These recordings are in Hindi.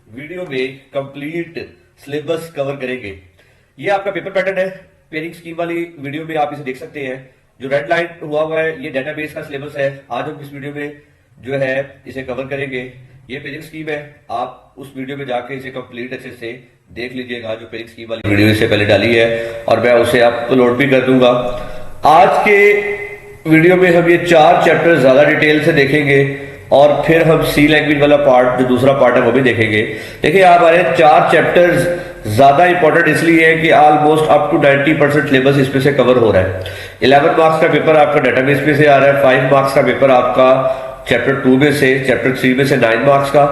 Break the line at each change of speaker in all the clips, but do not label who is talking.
वीडियो में कंप्लीट सिलेबस कवर करेंगे। ये आपका पेपर पैटर्न है। पेयरिंग स्कीम वाली वीडियो में आप इसे देख सकते हैं। जो रेड लाइन हुआ है ये डेटाबेस का सिलेबस है। आज हम इस वीडियो में जो है इसे कवर करेंगे। ये पेयरिंग स्कीम है, आप उस वीडियो में जाके इसे कंप्लीट अच्छे से देख लीजिएगा। जो पेयरिंग स्कीम वाली वीडियो इससे पहले डाली है और मैं उसे अपलोड भी कर दूंगा। आज के वीडियो में हम ये 4 चैप्टर ज्यादा डिटेल से देखेंगे और फिर हम सी लैंग्वेज वाला पार्ट जो दूसरा पार्ट है वो भी देखेंगे। देखिए हमारे 4 चैप्टर्स ज्यादा इंपॉर्टेंट इसलिए है कि ऑलमोस्ट अप टू 90% सिलेबस इसमें से कवर हो रहा है। 11 मार्क्स का पेपर आपका डेटाबेस में से आ रहा है। 5 मार्क्स का पेपर आपका चैप्टर 2 में से, चैप्टर 3 में से 9 मार्क्स का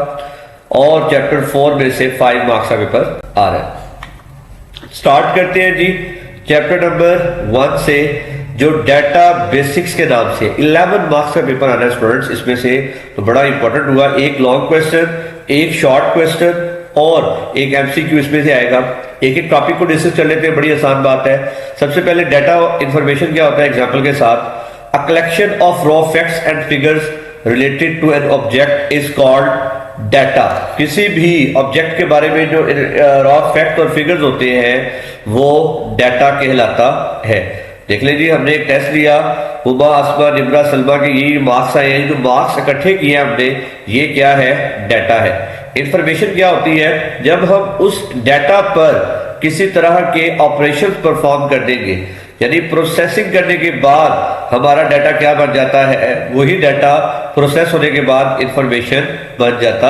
और चैप्टर 4 में से 5 मार्क्स का पेपर आ रहा है। स्टार्ट करते हैं जी चैप्टर नंबर 1 से, जो डाटा बेसिक्स के नाम से 11 मार्क्स का पेपर आना है स्टूडेंट्स। इसमें से तो बड़ा इंपॉर्टेंट हुआ, एक लॉन्ग क्वेश्चन, एक शॉर्ट क्वेश्चन और एक एमसीक्यू इसमें से आएगा। एक एक टॉपिक को डिस्कस कर लेते हैं, बड़ी आसान बात है। सबसे पहले डाटा इंफॉर्मेशन क्या होता है एग्जांपल के साथ। A collection of raw facts and figures related to an object is called data. किसी भी ऑब्जेक्ट के बारे में जो रॉ फैक्ट और फिगर्स होते हैं वो डाटा कहलाता है। देख लीजिए, हमने एक टेस्ट लिया, हुमा, आसमा, निब्रा, सलमा के ये मार्क्स आए हैं। जो मार्क्स इकट्ठे किए हैं हमने, ये क्या है? डाटा है। इंफॉर्मेशन क्या होती है? जब हम उस डाटा पर किसी तरह के ऑपरेशन परफॉर्म कर देंगे, यानी प्रोसेसिंग करने के बाद हमारा डाटा क्या बन जाता है? वही डाटा प्रोसेस होने के बाद इंफॉर्मेशन बन जाता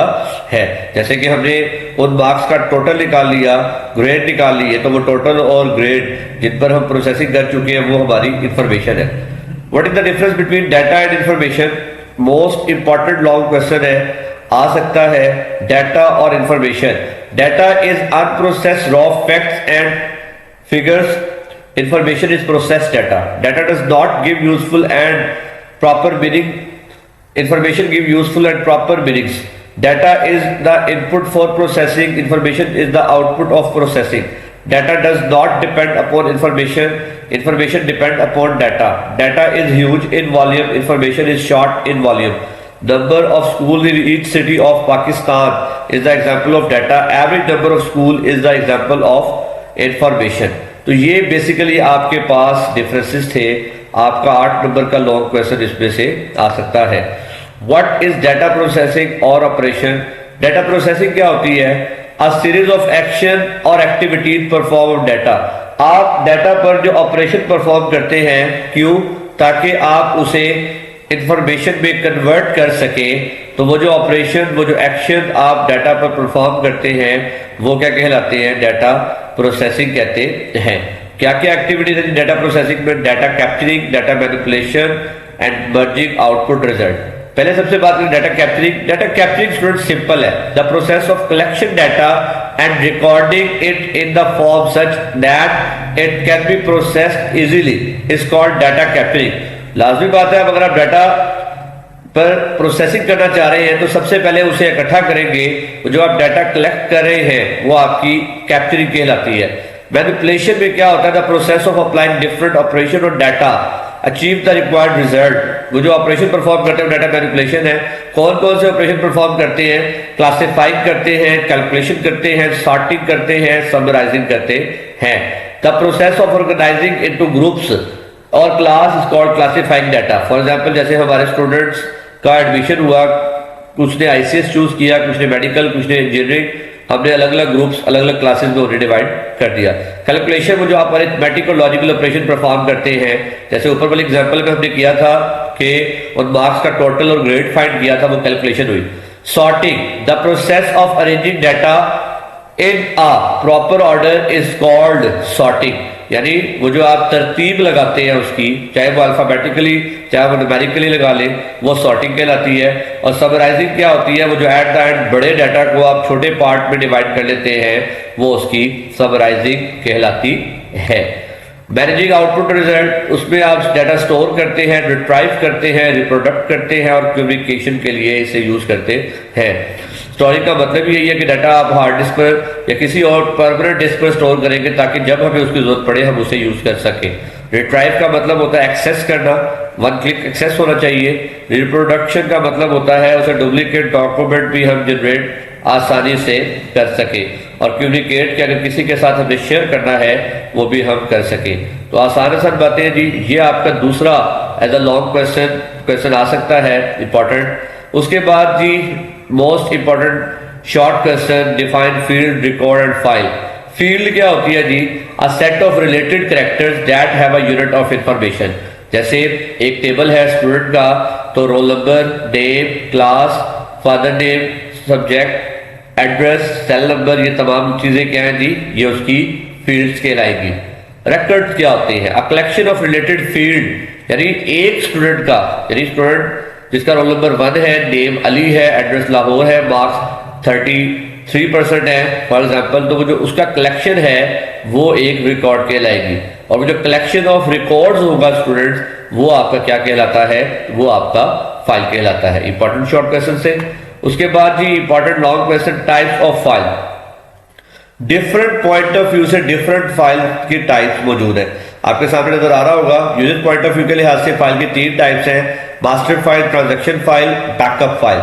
है। जैसे कि हमने उन मार्क्स का टोटल निकाल लिया, ग्रेड निकाल लिए, तो वो टोटल और ग्रेड जिन पर हम प्रोसेसिंग कर चुके हैं वो हमारी इंफॉर्मेशन है। What is the difference between data and information? Most important long question है, आ सकता है डाटा और information. Data is unprocessed raw facts and figures, information is processed data. Data does not give useful and proper meaning. Information give useful and proper meanings. Data is the input for processing. Information is the output of processing. Data does not depend upon information. Information depend upon data. Data is huge in volume. Information is short in volume. Number of schools in each city of Pakistan is the example of data. Average number of school is the example of information. तो ये बेसिकली आपके पास डिफरेंसेस थे। आपका 8 नंबर का लॉन्ग क्वेश्चन इसमें से आ सकता है। व्हाट इज डाटा प्रोसेसिंग और ऑपरेशन? डाटा प्रोसेसिंग क्या होती है? अ सीरीज ऑफ एक्शन और एक्टिविटीज परफॉर्म ऑन डाटा। आप डाटा पर जो ऑपरेशन परफॉर्म करते हैं, क्यों? ताकि आप उसे इंफॉर्मेशन में कन्वर्ट कर सके। तो वो जो ऑपरेशन, वो जो एक्शन आप डाटा पर परफॉर्म करते हैं वो क्या कहलाते हैं? डाटा प्रोसेसिंग कहते हैं। क्या क्या एक्टिविटीज है डाटा प्रोसेसिंग में? Data capturing, data manipulation and merging output result. पहले सबसे बात करें data capturing. Data capturing student simple है, the process of collection data and recording it in the form such that it can be processed easily is called data capturing. लाजमी बात है, अब अगर आप डाटा पर प्रोसेसिंग करना चाह रहे हैं तो सबसे पहले उसे इकट्ठा करेंगे। जो आप डाटा कलेक्ट कर रहे हैं वो आपकी कैप्चरिंग कहलाती है। मैनिपुलेशन में क्या होता है? The process of applying different operation or data achieve the required result. वो जो ऑपरेशन परफॉर्म करते हैं डाटा मैनिपुलेशन है। कौन कौन से ऑपरेशन परफॉर्म करते हैं? क्लासिफाइंग करते हैं, कैलकुलेशन करते हैं, सॉर्टिंग करते हैं, समराइजिंग करते हैं। The process of organizing into groups or class is called classifying data. For example, जैसे हमारे स्टूडेंट्स का एडमिशन हुआ, कुछ ने आईसीएस चूज किया, कुछ ने मेडिकल, कुछ ने इंजीनियरिंग। हमने अलग अलग ग्रुप्स, अलग अलग क्लासेस में उन्हें डिवाइड कर दिया। कैलकुलेशन में जो आप अरिथमेटिक और लॉजिकल ऑपरेशन परफॉर्म करते हैं, जैसे ऊपर वाले एग्जांपल में हमने किया था कि उन मार्क्स का टोटल और ग्रेड फाइंड किया था, वो कैलकुलेशन हुई। Sorting, the process of arranging data in a proper order is called sorting. यानी वो जो आप तरतीब लगाते हैं उसकी, चाहे वो अल्फाबेटिकली चाहे वो न्यूमेरिकली लगा ले, वो सॉर्टिंग कहलाती है। और समराइजिंग क्या होती है? वो जो एट द एंड बड़े डाटा को आप छोटे पार्ट में डिवाइड कर लेते हैं, वो उसकी समराइजिंग कहलाती है। मैनेजिंग आउटपुट रिजल्ट, उसमें आप डाटा स्टोर करते हैं, रिट्राइव करते हैं, रिप्रोडक्ट करते हैं और कम्युनिकेशन के लिए इसे यूज करते हैं। स्टोरिंग का मतलब यही है कि डाटा आप हार्ड डिस्क पर या किसी और परमानेंट डिस्क पर स्टोर करेंगे ताकि जब हमें उसकी जरूरत पड़े हम उसे यूज कर सकें। रिट्राइव का मतलब होता है एक्सेस करना, वन क्लिक एक्सेस होना चाहिए। रिप्रोडक्शन का मतलब होता है उसे डुप्लीकेट डॉक्यूमेंट भी हम जनरेट आसानी से कर सके, और कम्युनिकेट कि अगर किसी के साथ हमें शेयर करना है वो भी हम कर सके। तो आसान आसान बातें हैं जी। ये आपका दूसरा एज अ लॉन्ग क्वेश्चन आ सकता है, इंपॉर्टेंट। उसके बाद जी most important short question, define field, record and file. Field क्या होती है जी? A set of related characters that have a unit of information. जैसे एक टेबल है स्टूडेंट का, तो roll number, name, class, father name, subject, address, cell number, ये तमाम चीजें क्या हैं जी? ये उसकी फील्ड्स कहलाएगी। रिकॉर्ड्स क्या होते हैं? अ कलेक्शन ऑफ रिलेटेड फील्ड, यानी एक स्टूडेंट का, यानी स्टूडेंट जिसका रोल नंबर 1 है, नेम अली है, एड्रेस लाहौर है, मार्क्स 33% है फॉर एग्जाम्पल, तो वो जो उसका कलेक्शन है वो एक रिकॉर्ड कहलाएगी। और वो जो कलेक्शन ऑफ रिकॉर्ड्स होगा स्टूडेंट्स, वो आपका क्या कहलाता है? वो आपका फाइल कहलाता है। इंपॉर्टेंट शॉर्ट क्वेश्चन से। उसके बाद जी important long question, types of file. Different point of view से डिफरेंट फाइल की टाइप्स मौजूद है। आपके सामने नजर आ रहा होगा। यूजर पॉइंट ऑफ व्यू के लिहाज से फाइल की 3 टाइप्स हैं, master file, transaction file, backup file.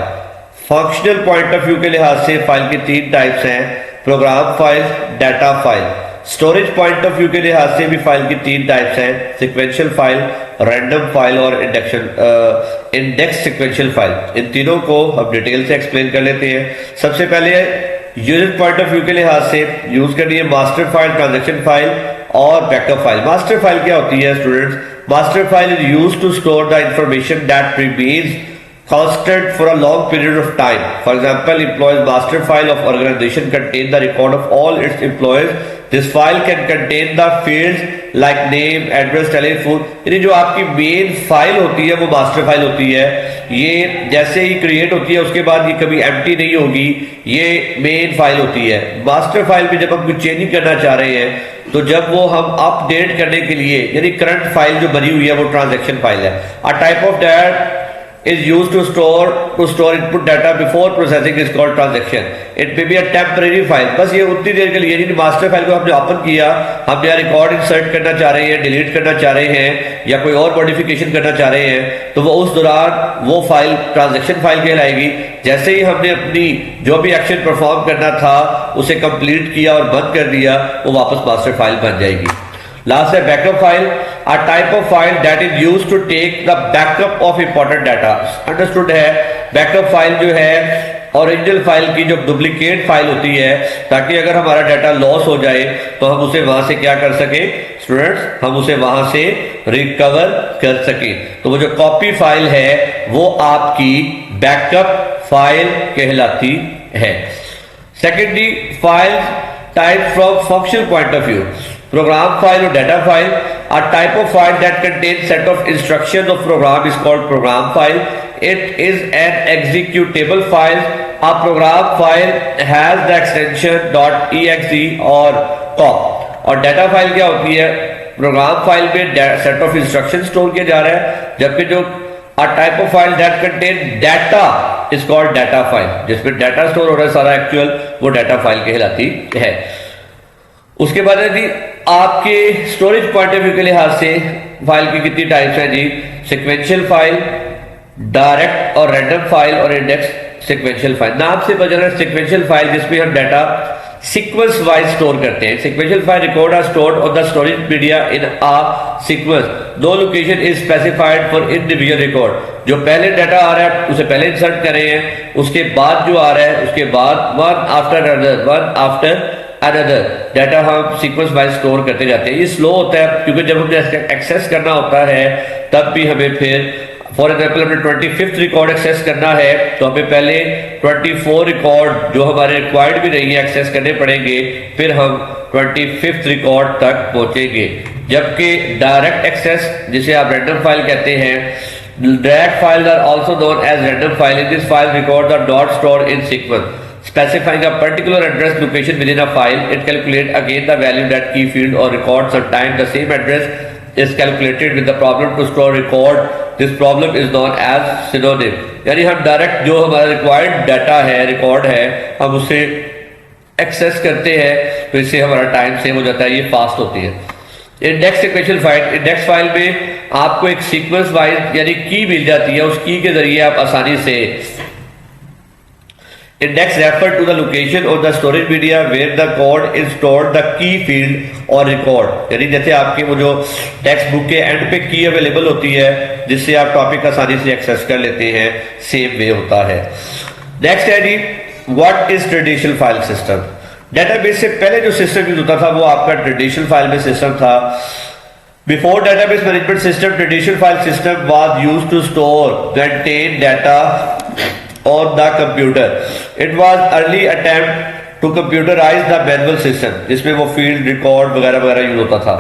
Functional point of view के लिहाज से फाइल की 3 टाइप्स हैं, program file, data file. Storage point of view के लिहाज से भी फाइल की 3 टाइप्स हैं, सिक्वेंशियल फाइल, रैंडम फाइल और इंडेक्स सिक्वेंशियल फाइल। इन तीनों को हम डिटेल से एक्सप्लेन कर लेते हैं। सबसे पहले यूजर पॉइंट ऑफ व्यू के लिहाज से यूज करनी है मास्टर फाइल, ट्रांजैक्शन फाइल और बैकअप फाइल। मास्टर फाइल क्या होती है students? Master file is used to store the information that remains constant for a long period of time. For example, employees master file of organization contain the record of all its employees. This file can contain the fields like name, address, telephone. यानी जो आपकी मेन फाइल होती है वो मास्टर फाइल होती है। ये जैसे ही क्रिएट होती है उसके बाद ये कभी एम्प्टी नहीं होगी, ये मेन फाइल होती है। मास्टर फाइल में जब हम कुछ चेंजिंग करना चाह रहे हैं तो जब वो हम अपडेट करने के लिए, यानी करंट फाइल जो बनी हुई है वो ट्रांजैक्शन फाइल है। अ type of that is used to store input data before processing is called transaction. It may be a temporary file. बस ये उतनी देर के लिए, यानी मास्टर फाइल को हमने ओपन किया, हम यहाँ रिकॉर्ड इंसर्ट करना चाह रहे हैं, डिलीट करना चाह रहे हैं या कोई और मॉडिफिकेशन करना चाह रहे हैं, तो वो उस दौरान वो फाइल ट्रांजैक्शन फाइल कहलाएगी। जैसे ही हमने अपनी जो भी एक्शन परफॉर्म करना था उसे कंप्लीट किया और बंद कर दिया, वो वापस मास्टर फाइल बन जाएगी। लास्ट है backup file, a type of file that is used to take the backup of important data. Understood है? बैकअप फाइल जो है ओरिजिनल फाइल की जो डुप्लीकेट फाइल होती है, ताकि अगर हमारा डाटा लॉस हो जाए तो हम उसे वहां से क्या कर सके स्टूडेंट्स? हम उसे वहां से रिकवर कर सके। तो वो जो कॉपी फाइल है वो आपकी बैकअप फाइल कहलाती है। Secondly, file type from functional point of view, program file और data file. A type of file that contains set of instructions of program is called program file. It is an executable file. A program file has the extension .exe or .pop. और डाटा फाइल क्या होती है? प्रोग्राम फाइल में सेट ऑफ इंस्ट्रक्शन स्टोर किया जा रहा है, जबकि जो a type of file that contain data is called data file, जिसमें डाटा स्टोर हो रहा है सारा एक्चुअल, वो डाटा फाइल कहलाती है। उसके बाद है जी आपके स्टोरेज पॉइंट ऑफ व्यू के लिहाज से फाइल की कितनी टाइप्स हैं जी? सिक्वेंशियल फाइल, डायरेक्ट और रैंडम फाइल और इंडेक्स सिक्वेंशियल फाइल। नाम से पता चल रहा है सिक्वेंशियल फाइल, जिसमें हम डाटा सीक्वेंस वाइज स्टोर करते हैं। Sequential file record are stored on the storage media in a sequence. No location is specified for individual record. जो पहले डाटा आ रहा है उसे पहले इंसर्ट कर रहे हैं, उसके बाद जो आ रहा है उसके बाद वन आफ्टर अनदर डाटा हम सीक्वेंस वाइज स्टोर करते जाते हैं। ये स्लो होता है क्योंकि जब हमें एक्सेस करना होता है तब भी हमें फिर फॉर एग्जाम्पल हमें 25th रिकॉर्ड एक्सेस करना है तो हमें पहले 24 रिकॉर्ड जो हमारे रिक्वायर्ड भी नहीं है एक्सेस करने पड़ेंगे, फिर हम 25th रिकॉर्ड तक पहुंचेंगे। जबकि डायरेक्ट एक्सेस, जिसे आप रैंडम फाइल कहते हैं, direct file are also known as random file. In this file record are not stored in sequence specifying a particular address location within a file. It calculates again the value that key field or record. Sometimes the same address is calculated with the problem to store record. This problem is known as synonym. यानी हम डायरेक्ट जो हमारा रिक्वायर्ड डाटा है, रिकॉर्ड है, हम उसे एक्सेस करते हैं तो इससे हमारा टाइम सेव हो जाता है, ये फास्ट होती है। Index sequential file, index file में आपको एक सीक्वेंस वाइज यानी की मिल जाती है, उस की के जरिए आप आसानी से Index refer to the location of the storage media where the code is stored, the key field और record, यानी जैसे आपके वो जो टेक्स्ट बुक के एंड पे की अवेलेबल होती है जिससे आप टॉपिक आसानी से एक्सेस कर लेते हैं, सेम वे होता है। नेक्स्ट है जी, what is traditional file system. Database से पहले जो सिस्टम यूज होता था वो आपका ट्रेडिशनल फाइल में सिस्टम था। Before database management system, traditional file system was used to store, maintain data on the computer. It was early attempt to computerize the manual system, जिसमें वो field record वगैरह वगैरह यूज होता था।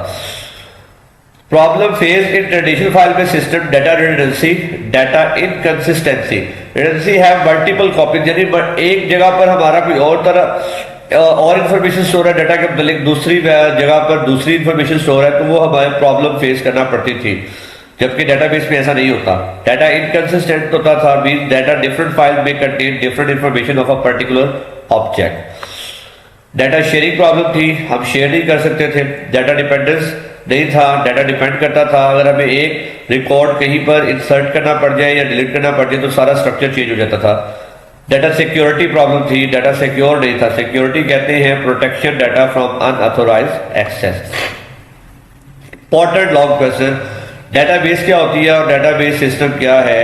Problem faced in traditional file based system, data redundancy, data inconsistency. Redundancy have multiple copies, यानी एक जगह पर हमारा कोई और तरह और इंफॉर्मेशन स्टोर है डाटा के मतलब दूसरी जगह पर दूसरी इंफॉर्मेशन स्टोर है, तो वो हमारे प्रॉब्लम फेस करना पड़ती थी, जबकि डेटाबेस में ऐसा नहीं होता। डाटा इनकंसिस्टेंट होता था, मींस डाटा डिफरेंट फाइल में contain different information of a particular object. Data sharing problem थी, हम शेयर नहीं कर सकते थे। डाटा डिपेंडेंस नहीं था, डाटा डिपेंड करता था। अगर हमें एक रिकॉर्ड कहीं पर इंसर्ट करना पड़ जाए या डिलीट करना पड़ जाए तो सारा स्ट्रक्चर चेंज हो जाता था। डाटा सिक्योरिटी प्रॉब्लम थी, डाटा सिक्योर नहीं था। सिक्योरिटी कहते हैं protection data from unauthorized access. Important long question, database क्या होती है और डेटाबेस सिस्टम क्या है।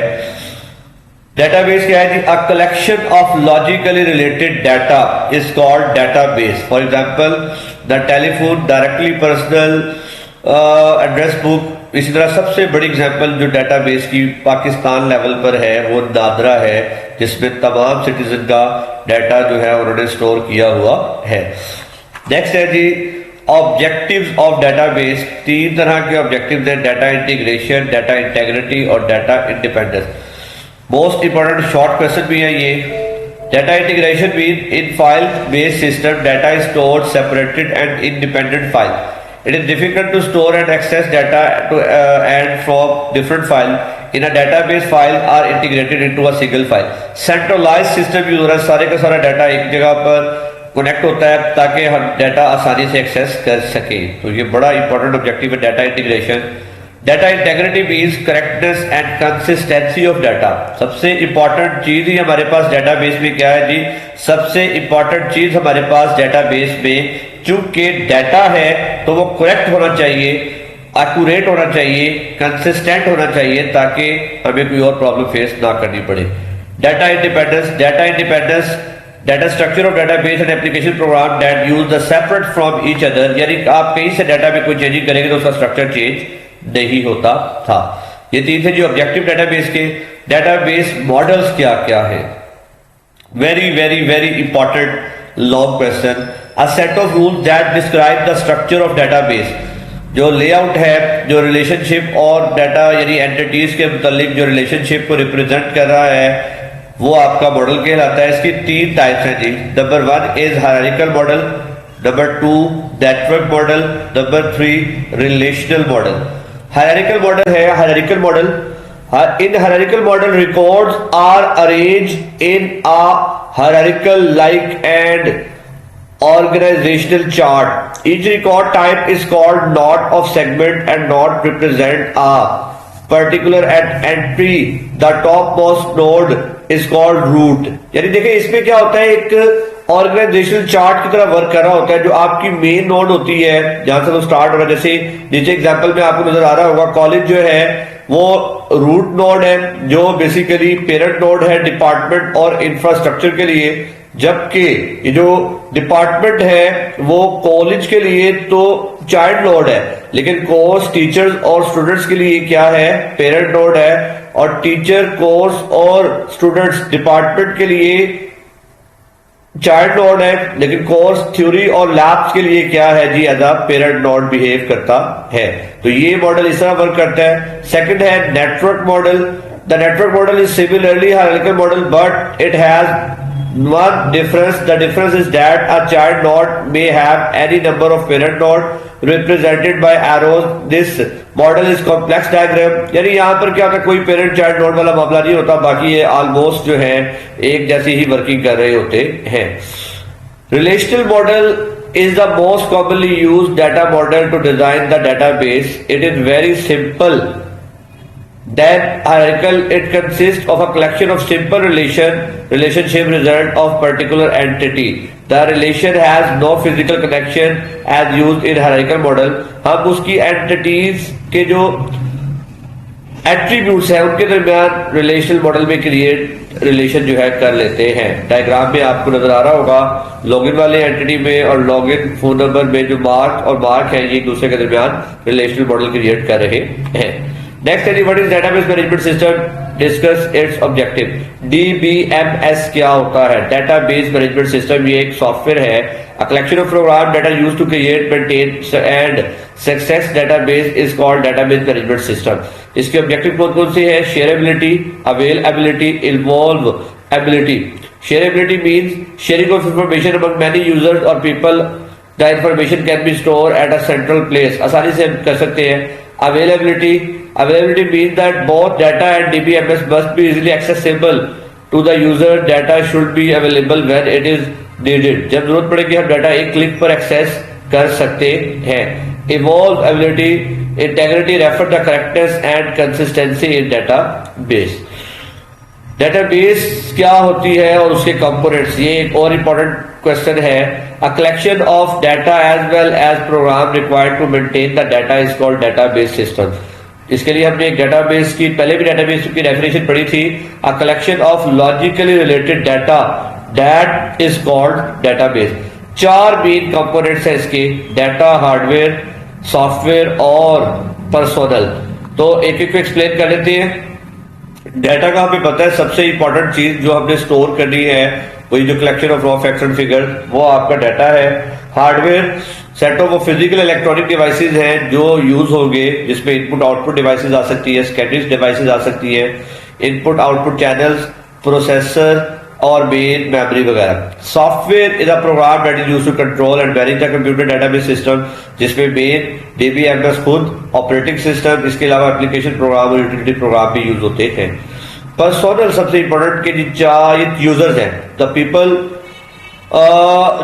डेटाबेस क्या है जी, a collection of logically related data is called database. For example the telephone, directory personal, address book. इसी तरह सबसे बड़ी एग्जांपल जो डेटाबेस की पाकिस्तान लेवल पर है वो नादरा है, जिसमें तमाम सिटीजन का डाटा जो है उन्होंने स्टोर किया हुआ है। नेक्स्ट है जी, ऑब्जेक्टिव्स ऑफ डेटाबेस। तीन तरह के ऑब्जेक्टिव्स हैं, डाटा इंटीग्रेशन, डाटा इंटेग्रिटी और data independence. Most important short question भी है ये। Data integration mean in file based system data is stored separated and independent file. It is difficult to store and access data to and from different files in a database. File are integrated into a single file. Centralized system use हो रहा है, सारे का सारा डाटा एक जगह पर कनेक्ट होता है ताकि हम डाटा आसानी से एक्सेस कर सके। तो ये बड़ा इंपॉर्टेंट ऑब्जेक्टिव है data integration. Data integrity means correctness and consistency of data. सबसे इंपॉर्टेंट चीज ही हमारे पास डाटाबेस में क्या है जी, सबसे इंपॉर्टेंट चीज हमारे पास डाटाबेस में चूंकि डाटा है तो वो करेक्ट होना चाहिए, एक्यूरेट होना चाहिए, कंसिस्टेंट होना चाहिए ताकि हमें कोई और प्रॉब्लम फेस ना करनी पड़े। Data independence, data independence data structure of database and application program that use the separate from each other. यानी आप कहीं से डाटा में कोई चेंजिंग करेंगे तो उसका स्ट्रक्चर चेंज नहीं होता था। ये तीन थे जो ऑब्जेक्टिव डेटाबेस के। डेटाबेस मॉडल्स क्या क्या है, very very very important long question. A set of rules that describe the structure of database. जो लेआउट है, जो रिलेशनशिप और डाटा यानी एंटिटीज के मुतालिक जो रिलेशनशिप को रिप्रेजेंट कर रहा है वो आपका मॉडल कहलाता है। इसकी तीन टाइप्स हैं जी। Number 1 is hierarchical model, number 2 network model, number 3 relational model. Hierarchical model है, hierarchical model in hierarchical model records are arranged in a hierarchical like and organizational chart. Each record type is called knot of segment and knot represent a particular entry. The topmost node is called root. यानी देखिए इसमें क्या होता है, एक ऑर्गेनाइजेशनल चार्ट की तरह वर्क कर रहा होता है। जो आपकी मेन नोड होती है जहां से वो स्टार्ट हो रहा है, जैसे नीचे एग्जांपल में आपको नजर आ रहा होगा कॉलेज जो है वो रूट नोड है जो बेसिकली पेरेंट नोड है डिपार्टमेंट और इंफ्रास्ट्रक्चर के लिए, जबकि ये जो डिपार्टमेंट है वो कॉलेज के लिए तो चाइल्ड नोड है, लेकिन कोर्स टीचर्स और स्टूडेंट्स के लिए क्या है, पेरेंट नोड है। और टीचर कोर्स और स्टूडेंट्स डिपार्टमेंट के लिए चाइल्ड नोड है, लेकिन कोर्स थ्योरी और लैब्स के लिए क्या है जी, as a parent node behave करता है। तो ये मॉडल इस तरह वर्क करता है। सेकंड है network model. The network model is similarly hierarchical model but it has one difference. The difference is that a child node may have any number of parent node represented by arrows. This model is complex diagram. यानी यहाँ पर क्या होता है, कोई पेरेंट चाइल्ड नोड वाला मामला नहीं होता, बाकी ये ऑलमोस्ट जो है एक जैसी ही वर्किंग कर रहे होते हैं। Relational model is the most commonly used data model to design the database. It is very simple Then hierarchical, it consists of a collection of simple relationship result of particular entity. The relation has no physical connection as used in hierarchical model. हम उसकी entities के जो एट्रीब्यूट्स है उनके दरमियान रिलेशनल मॉडल में क्रिएट रिलेशन जो है कर लेते हैं। डायग्राम में आपको नजर आ रहा होगा लॉगिन वाले एंटिटी में और लॉगिन फोन नंबर में जो मार्क और मार्क है ये एक दूसरे के दरमियान रिलेशनल मॉडल क्रिएट कर रहे हैं। नेक्स्ट है what is database management system, discuss it's objective. DBMS क्या होता है? डेटाबेस मैनेजमेंट सिस्टम ये एक सॉफ्टवेयर है, a collection of program that are used to create, maintain and success database is called database management system. इसके ऑब्जेक्टिव कौन कौन से हैं? Shareability, availability, involvability. Shareability means sharing of information among many users or people. The information can be store at a central place, आसानी से हम कर सकते हैं। Availability means that both data and DBMS must be easily accessible to the user. Data should be available when it is needed. जब जरूरत पड़ेगी हम डाटा एक क्लिक पर एक्सेस कर सकते हैं। Evolvability, integrity refer the correctness and consistency in database. Database क्या होती है और उसके कंपोनेंट्स, ये एक और इंपॉर्टेंट क्वेश्चन है। A collection of data as well as program required to maintain the data is called database system. इसके लिए हमने एक डेटाबेस की पहले भी डेटाबेस की डेफिनेशन पढ़ी थी। अ collection of logically related data that is called database. चार मेन कंपोनेंट्स है इसके, डाटा, हार्डवेयर, सॉफ्टवेयर और पर्सोनल। तो एक एक को एक्सप्लेन कर लेते हैं। डाटा का हमें पता है सबसे इंपॉर्टेंट चीज जो हमने स्टोर करनी है वही जो collection of raw facts and figure वो आपका डाटा है। Hardware set of physical electronic devices हैं जो यूज होंगे, जिसमें इनपुट आउटपुट डिवाइसेस आ सकती है, स्कैनिंग डिवाइसेस आ सकती है, इनपुट आउटपुट चैनल्स, प्रोसेसर और मेन मेमोरी वगैरह। Software is a program that is used to control and manage the computer database system, जिसमें मेन DBMS खुद ऑपरेटिंग सिस्टम, इसके अलावा एप्लीकेशन प्रोग्राम और यूटिलिटी प्रोग्राम भी यूज होते हैं। पर्सोनल सबसे इंपॉर्टेंट के चार यूजर्स हैं, द पीपल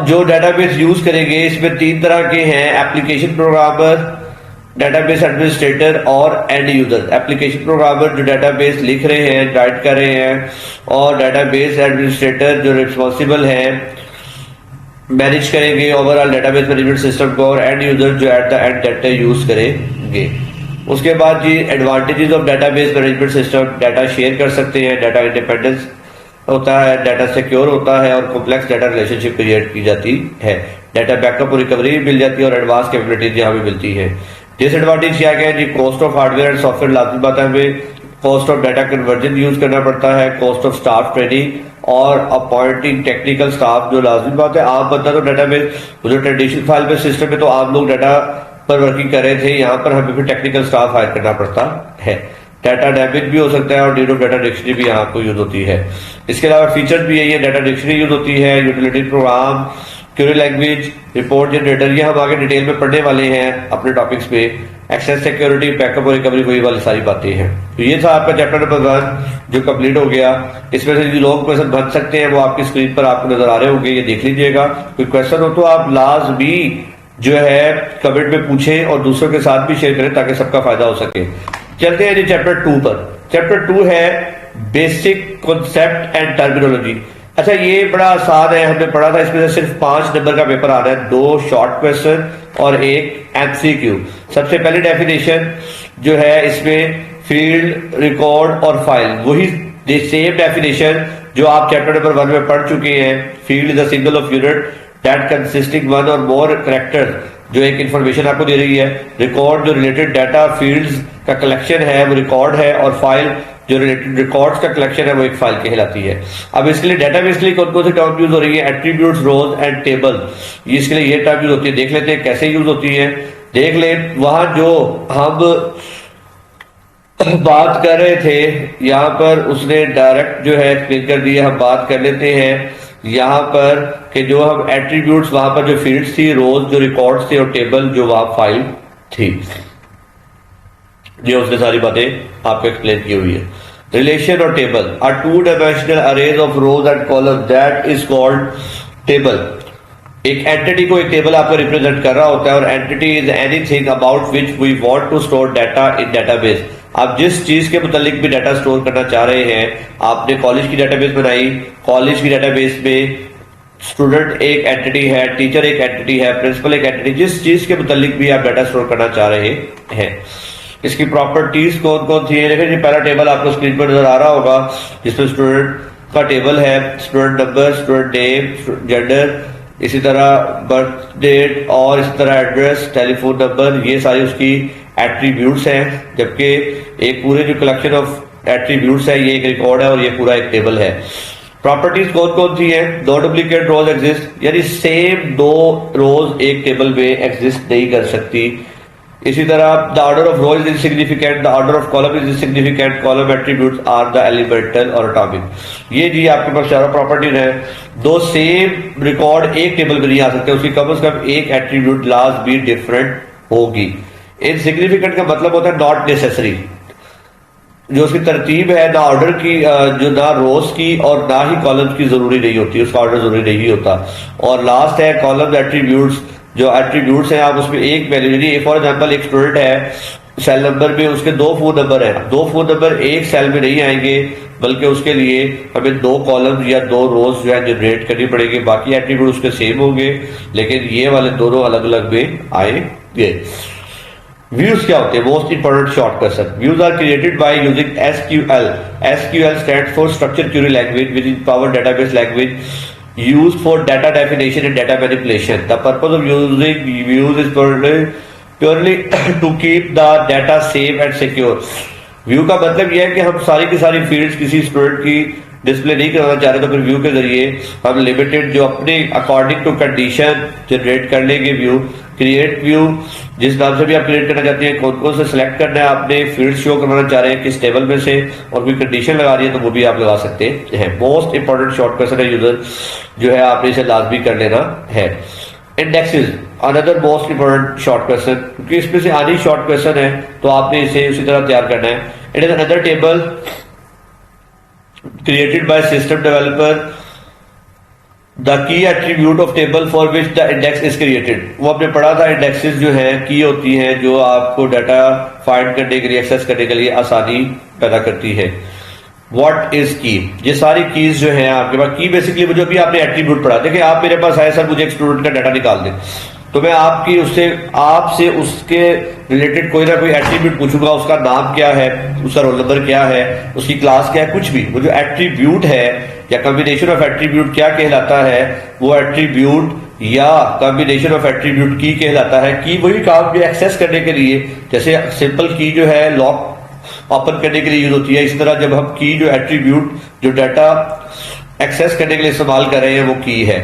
जो डेटाबेस यूज करेंगे। इसमें तीन तरह के हैं, एप्लीकेशन प्रोग्रामर, डेटाबेस एडमिनिस्ट्रेटर और एंड यूजर। एप्लीकेशन प्रोग्रामर जो डेटाबेस लिख रहे हैं, गाइड कर रहे हैं, और डेटाबेस एडमिनिस्ट्रेटर जो रिस्पॉन्सिबल हैं, मैनेज करेंगे ओवरऑल डेटाबेस मैनेजमेंट सिस्टम को, और एंड यूजर जो at the end data use करेंगे। उसके बाद जी advantages of database management system, data share कर सकते हैं, डाटा इंडिपेंडेंस होता है, डाटा सिक्योर होता है और कॉम्प्लेक्स डाटा रिलेशनशिप क्रिएट की जाती है, डाटा बैकअप और रिकवरी भी मिल जाती है और एडवांस कैपेबिलिटीज यहाँ भी मिलती है। डिसएडवांटेज क्या है जी? Cost of hardware and software लाजमी बात है, हमें cost of data conversion use करना पड़ता है, कॉस्ट ऑफ स्टाफ ट्रेनिंग और अपॉइंटिंग टेक्निकल स्टाफ जो लाजमी बात है। आम बंदा तो डेटाबेस जो ट्रेडिशनल फाइल बेस्ड सिस्टम में तो आप लोग डाटा पर वर्किंग कर रहे थे, यहाँ पर हमें फिर टेक्निकल स्टाफ हायर करना पड़ता है। डाटा डैमेज भी हो सकता है और नीड ऑफ डाटा डिक्शनरी भी यहाँ को यूज होती है। इसके अलावा फीचर भी है, ये डाटा डिक्शनरी यूज होती है, utility programme, query language, report generator, ये हम आगे डिटेल में पढ़ने वाले हैं अपने टॉपिक्स पे। एक्सेस सिक्योरिटी, बैकअप और रिकवरी, वही वाली सारी बातें हैं। तो ये था आपका चैप्टर नंबर 1 जो कंप्लीट हो गया। इसमें से जो लोग क्वेश्चन बन सकते हैं वो आपकी स्क्रीन पर आपको नजर आ रहे होंगे, ये देख लीजिएगा। कोई क्वेश्चन हो तो आप लाजमी जो है कमेंट में पूछें और दूसरों के साथ भी शेयर करें ताकि सबका फायदा हो सके। चलते हैं जी चैप्टर 2 पर। चैप्टर 2 है बेसिक कॉन्सेप्ट एंड टर्मिनोलॉजी। अच्छा, ये बड़ा आसान है, हमने पढ़ा था। इसमें से सिर्फ 5 नंबर का पेपर आ रहा है, 2 शॉर्ट क्वेश्चन और 1 MCQ। सबसे पहले डेफिनेशन जो है इसमें फील्ड, रिकॉर्ड और फाइल, वही सेम डेफिनेशन जो आप चैप्टर नंबर 1 में पढ़ चुके हैं। Field is a single of unit that consisting one or more character, जो एक इंफॉर्मेशन आपको दे रही है। रिकॉर्ड जो रिलेटेड डाटा फील्ड्स का कलेक्शन है वो रिकॉर्ड है, और फाइल जो रिलेटेड रिकॉर्ड्स का कलेक्शन है वो एक फाइल कहलाती है। अब इसके लिए डेटाबेस के लिए कौन कौन सी टर्म यूज हो रही है? एट्रीब्यूट्स, रोज एंड टेबल, इसके लिए ये टर्म यूज होती है। देख लेते हैं कैसे यूज होती है। देख ले, वहां जो हम बात कर रहे थे यहाँ पर उसने डायरेक्ट जो है एक्सप्लेन कर दिया। हम बात कर लेते हैं यहाँ पर कि जो हम एट्रीब्यूट्स, वहां पर जो फील्ड्स थी, रोज जो रिकॉर्ड्स थे और टेबल जो वहां फाइल थी, ये उसने सारी बातें आपको एक्सप्लेन की हुई है। रिलेशन और table are 2 dimensional arrays of rows and column that is called table. एक एंटिटी को एक टेबल आपको रिप्रेजेंट कर रहा होता है, और entity is anything about which we want to store data in database. आप जिस चीज के मुतालिक भी डाटा स्टोर करना चाह रहे हैं, आपने कॉलेज की डाटाबेस बनाई, कॉलेज की डाटाबेस में स्टूडेंट एक एंटिटी है, टीचर एक एंटिटी है, प्रिंसिपल एक एंटिटी, जिस चीज के मुतालिक भी आप डाटा स्टोर करना चाह रहे हैं। इसकी प्रॉपर्टीज कौन कौन सी है? देखिए पहला टेबल आपको स्क्रीन पर नजर आ रहा होगा, जिसमें स्टूडेंट का टेबल है, student number, student name, gender, इसी तरह बर्थ डेट और इसी तरह एड्रेस, टेलीफोन नंबर, ये सारी उसकी एट्रीब्यूट्स हैं। जबकि एक पूरे जो कलेक्शन ऑफ एट्रीब्यूट्स है, ये एक रिकॉर्ड है और ये पूरा एक टेबल है। प्रॉपर्टीज कौन कौन सी है? दो डुप्लीकेट रोज एग्जिस्ट, यानी सेम दो रोज एक टेबल में एग्जिस्ट नहीं कर सकती। इसी तरह the order of row is insignificant, the order of column is insignificant, column attributes are the elemental और एटॉमिक। ये जी आपके पास चारों प्रॉपर्टीज है। दो सेम रिकॉर्ड एक टेबल में नहीं आ सकते, उसकी कम से कम एक एट्रीब्यूट लास्ट भी डिफरेंट होगी। इनसिग्निफिकेंट का मतलब होता है नॉट नेसेसरी, जो उसकी तरतीब है ना ऑर्डर की, जो ना रोज की और ना ही कॉलम की जरूरी नहीं होती, उसका ऑर्डर जरूरी नहीं होता। और लास्ट है कॉलम एट्रीब्यूट्स, जो एट्रीब्यूट्स हैं आप उसमें एक वैल्यू, यानी फॉर एग्जांपल एक स्टूडेंट है, सेल नंबर में उसके दो फोन नंबर है, दो फोन नंबर एक सेल में नहीं आएंगे, बल्कि उसके लिए हमें दो कॉलम या दो रोज जो है जनरेट करनी पड़ेगी। बाकी एट्रीब्यूट उसके सेम होंगे, लेकिन ये वाले दोनों अलग अलग में आएंगे। व्यूज क्या होते हैं? Most important short question. Views are created by using SQL. SQL stands for structure query language, which is power database language used for data definition and data manipulation. The purpose of using views is purely to keep the data safe and secure. View का मतलब यह है कि हम सारी की सारी फील्ड्स किसी स्टूडेंट की डिस्प्ले नहीं कराना चाह रहे, तो फिर व्यू के जरिए हम लिमिटेड जो अपने अकॉर्डिंग टू कंडीशन जनरेट कर लेंगे व्यू। क्रिएट व्यू, जिस नाम से भी आप क्रिएट करना चाहते हैं, कौन कौन से सिलेक्ट करना है आपने, फील्ड शो करवाना चाह रहे हैं किस टेबल में से, और कोई कंडीशन लगा रही है तो वो भी आप लगा सकते हैं। मोस्ट इंपॉर्टेंट शॉर्ट क्वेश्चन है, यूजर जो है आपने इसे लाजमी कर लेना है। Indexes another most important short question, क्योंकि इसमें से आधी शॉर्ट क्वेश्चन है तो आपने इसे उसी तरह तैयार करना है। It is another table created by system developer, the key attribute of table for which the index is created. वो आपने पढ़ा था, इंडेक्सेस जो है की होती हैं जो आपको डाटा फाइंड करने के लिए, एक्सेस करने के लिए आसानी पैदा करती है। व्हाट इज की? ये सारी कीज जो है आपके पास, की बेसिकली जो भी आपने एट्रीब्यूट पढ़ा, देखिए आप मेरे पास आए सर मुझे एक स्टूडेंट का डाटा निकाल दे, तो मैं आपसे उसके रिलेटेड कोई ना कोई एट्रीब्यूट पूछूंगा, उसका नाम क्या है, उसका रोल नंबर क्या है, उसकी क्लास क्या है, कुछ भी। वो जो एट्रीब्यूट है या कॉम्बिनेशन ऑफ एट्रीब्यूट क्या कहलाता है, वो एट्रीब्यूट या कॉम्बिनेशन ऑफ एट्रीब्यूट की कहलाता है। की वही काम जो एक्सेस करने के लिए, जैसे सिंपल की जो है लॉक ओपन करने के लिए यूज होती है, इस तरह जब हम की जो एट्रीब्यूट जो डाटा एक्सेस करने के लिए इस्तेमाल कर रहे हैं वो की है।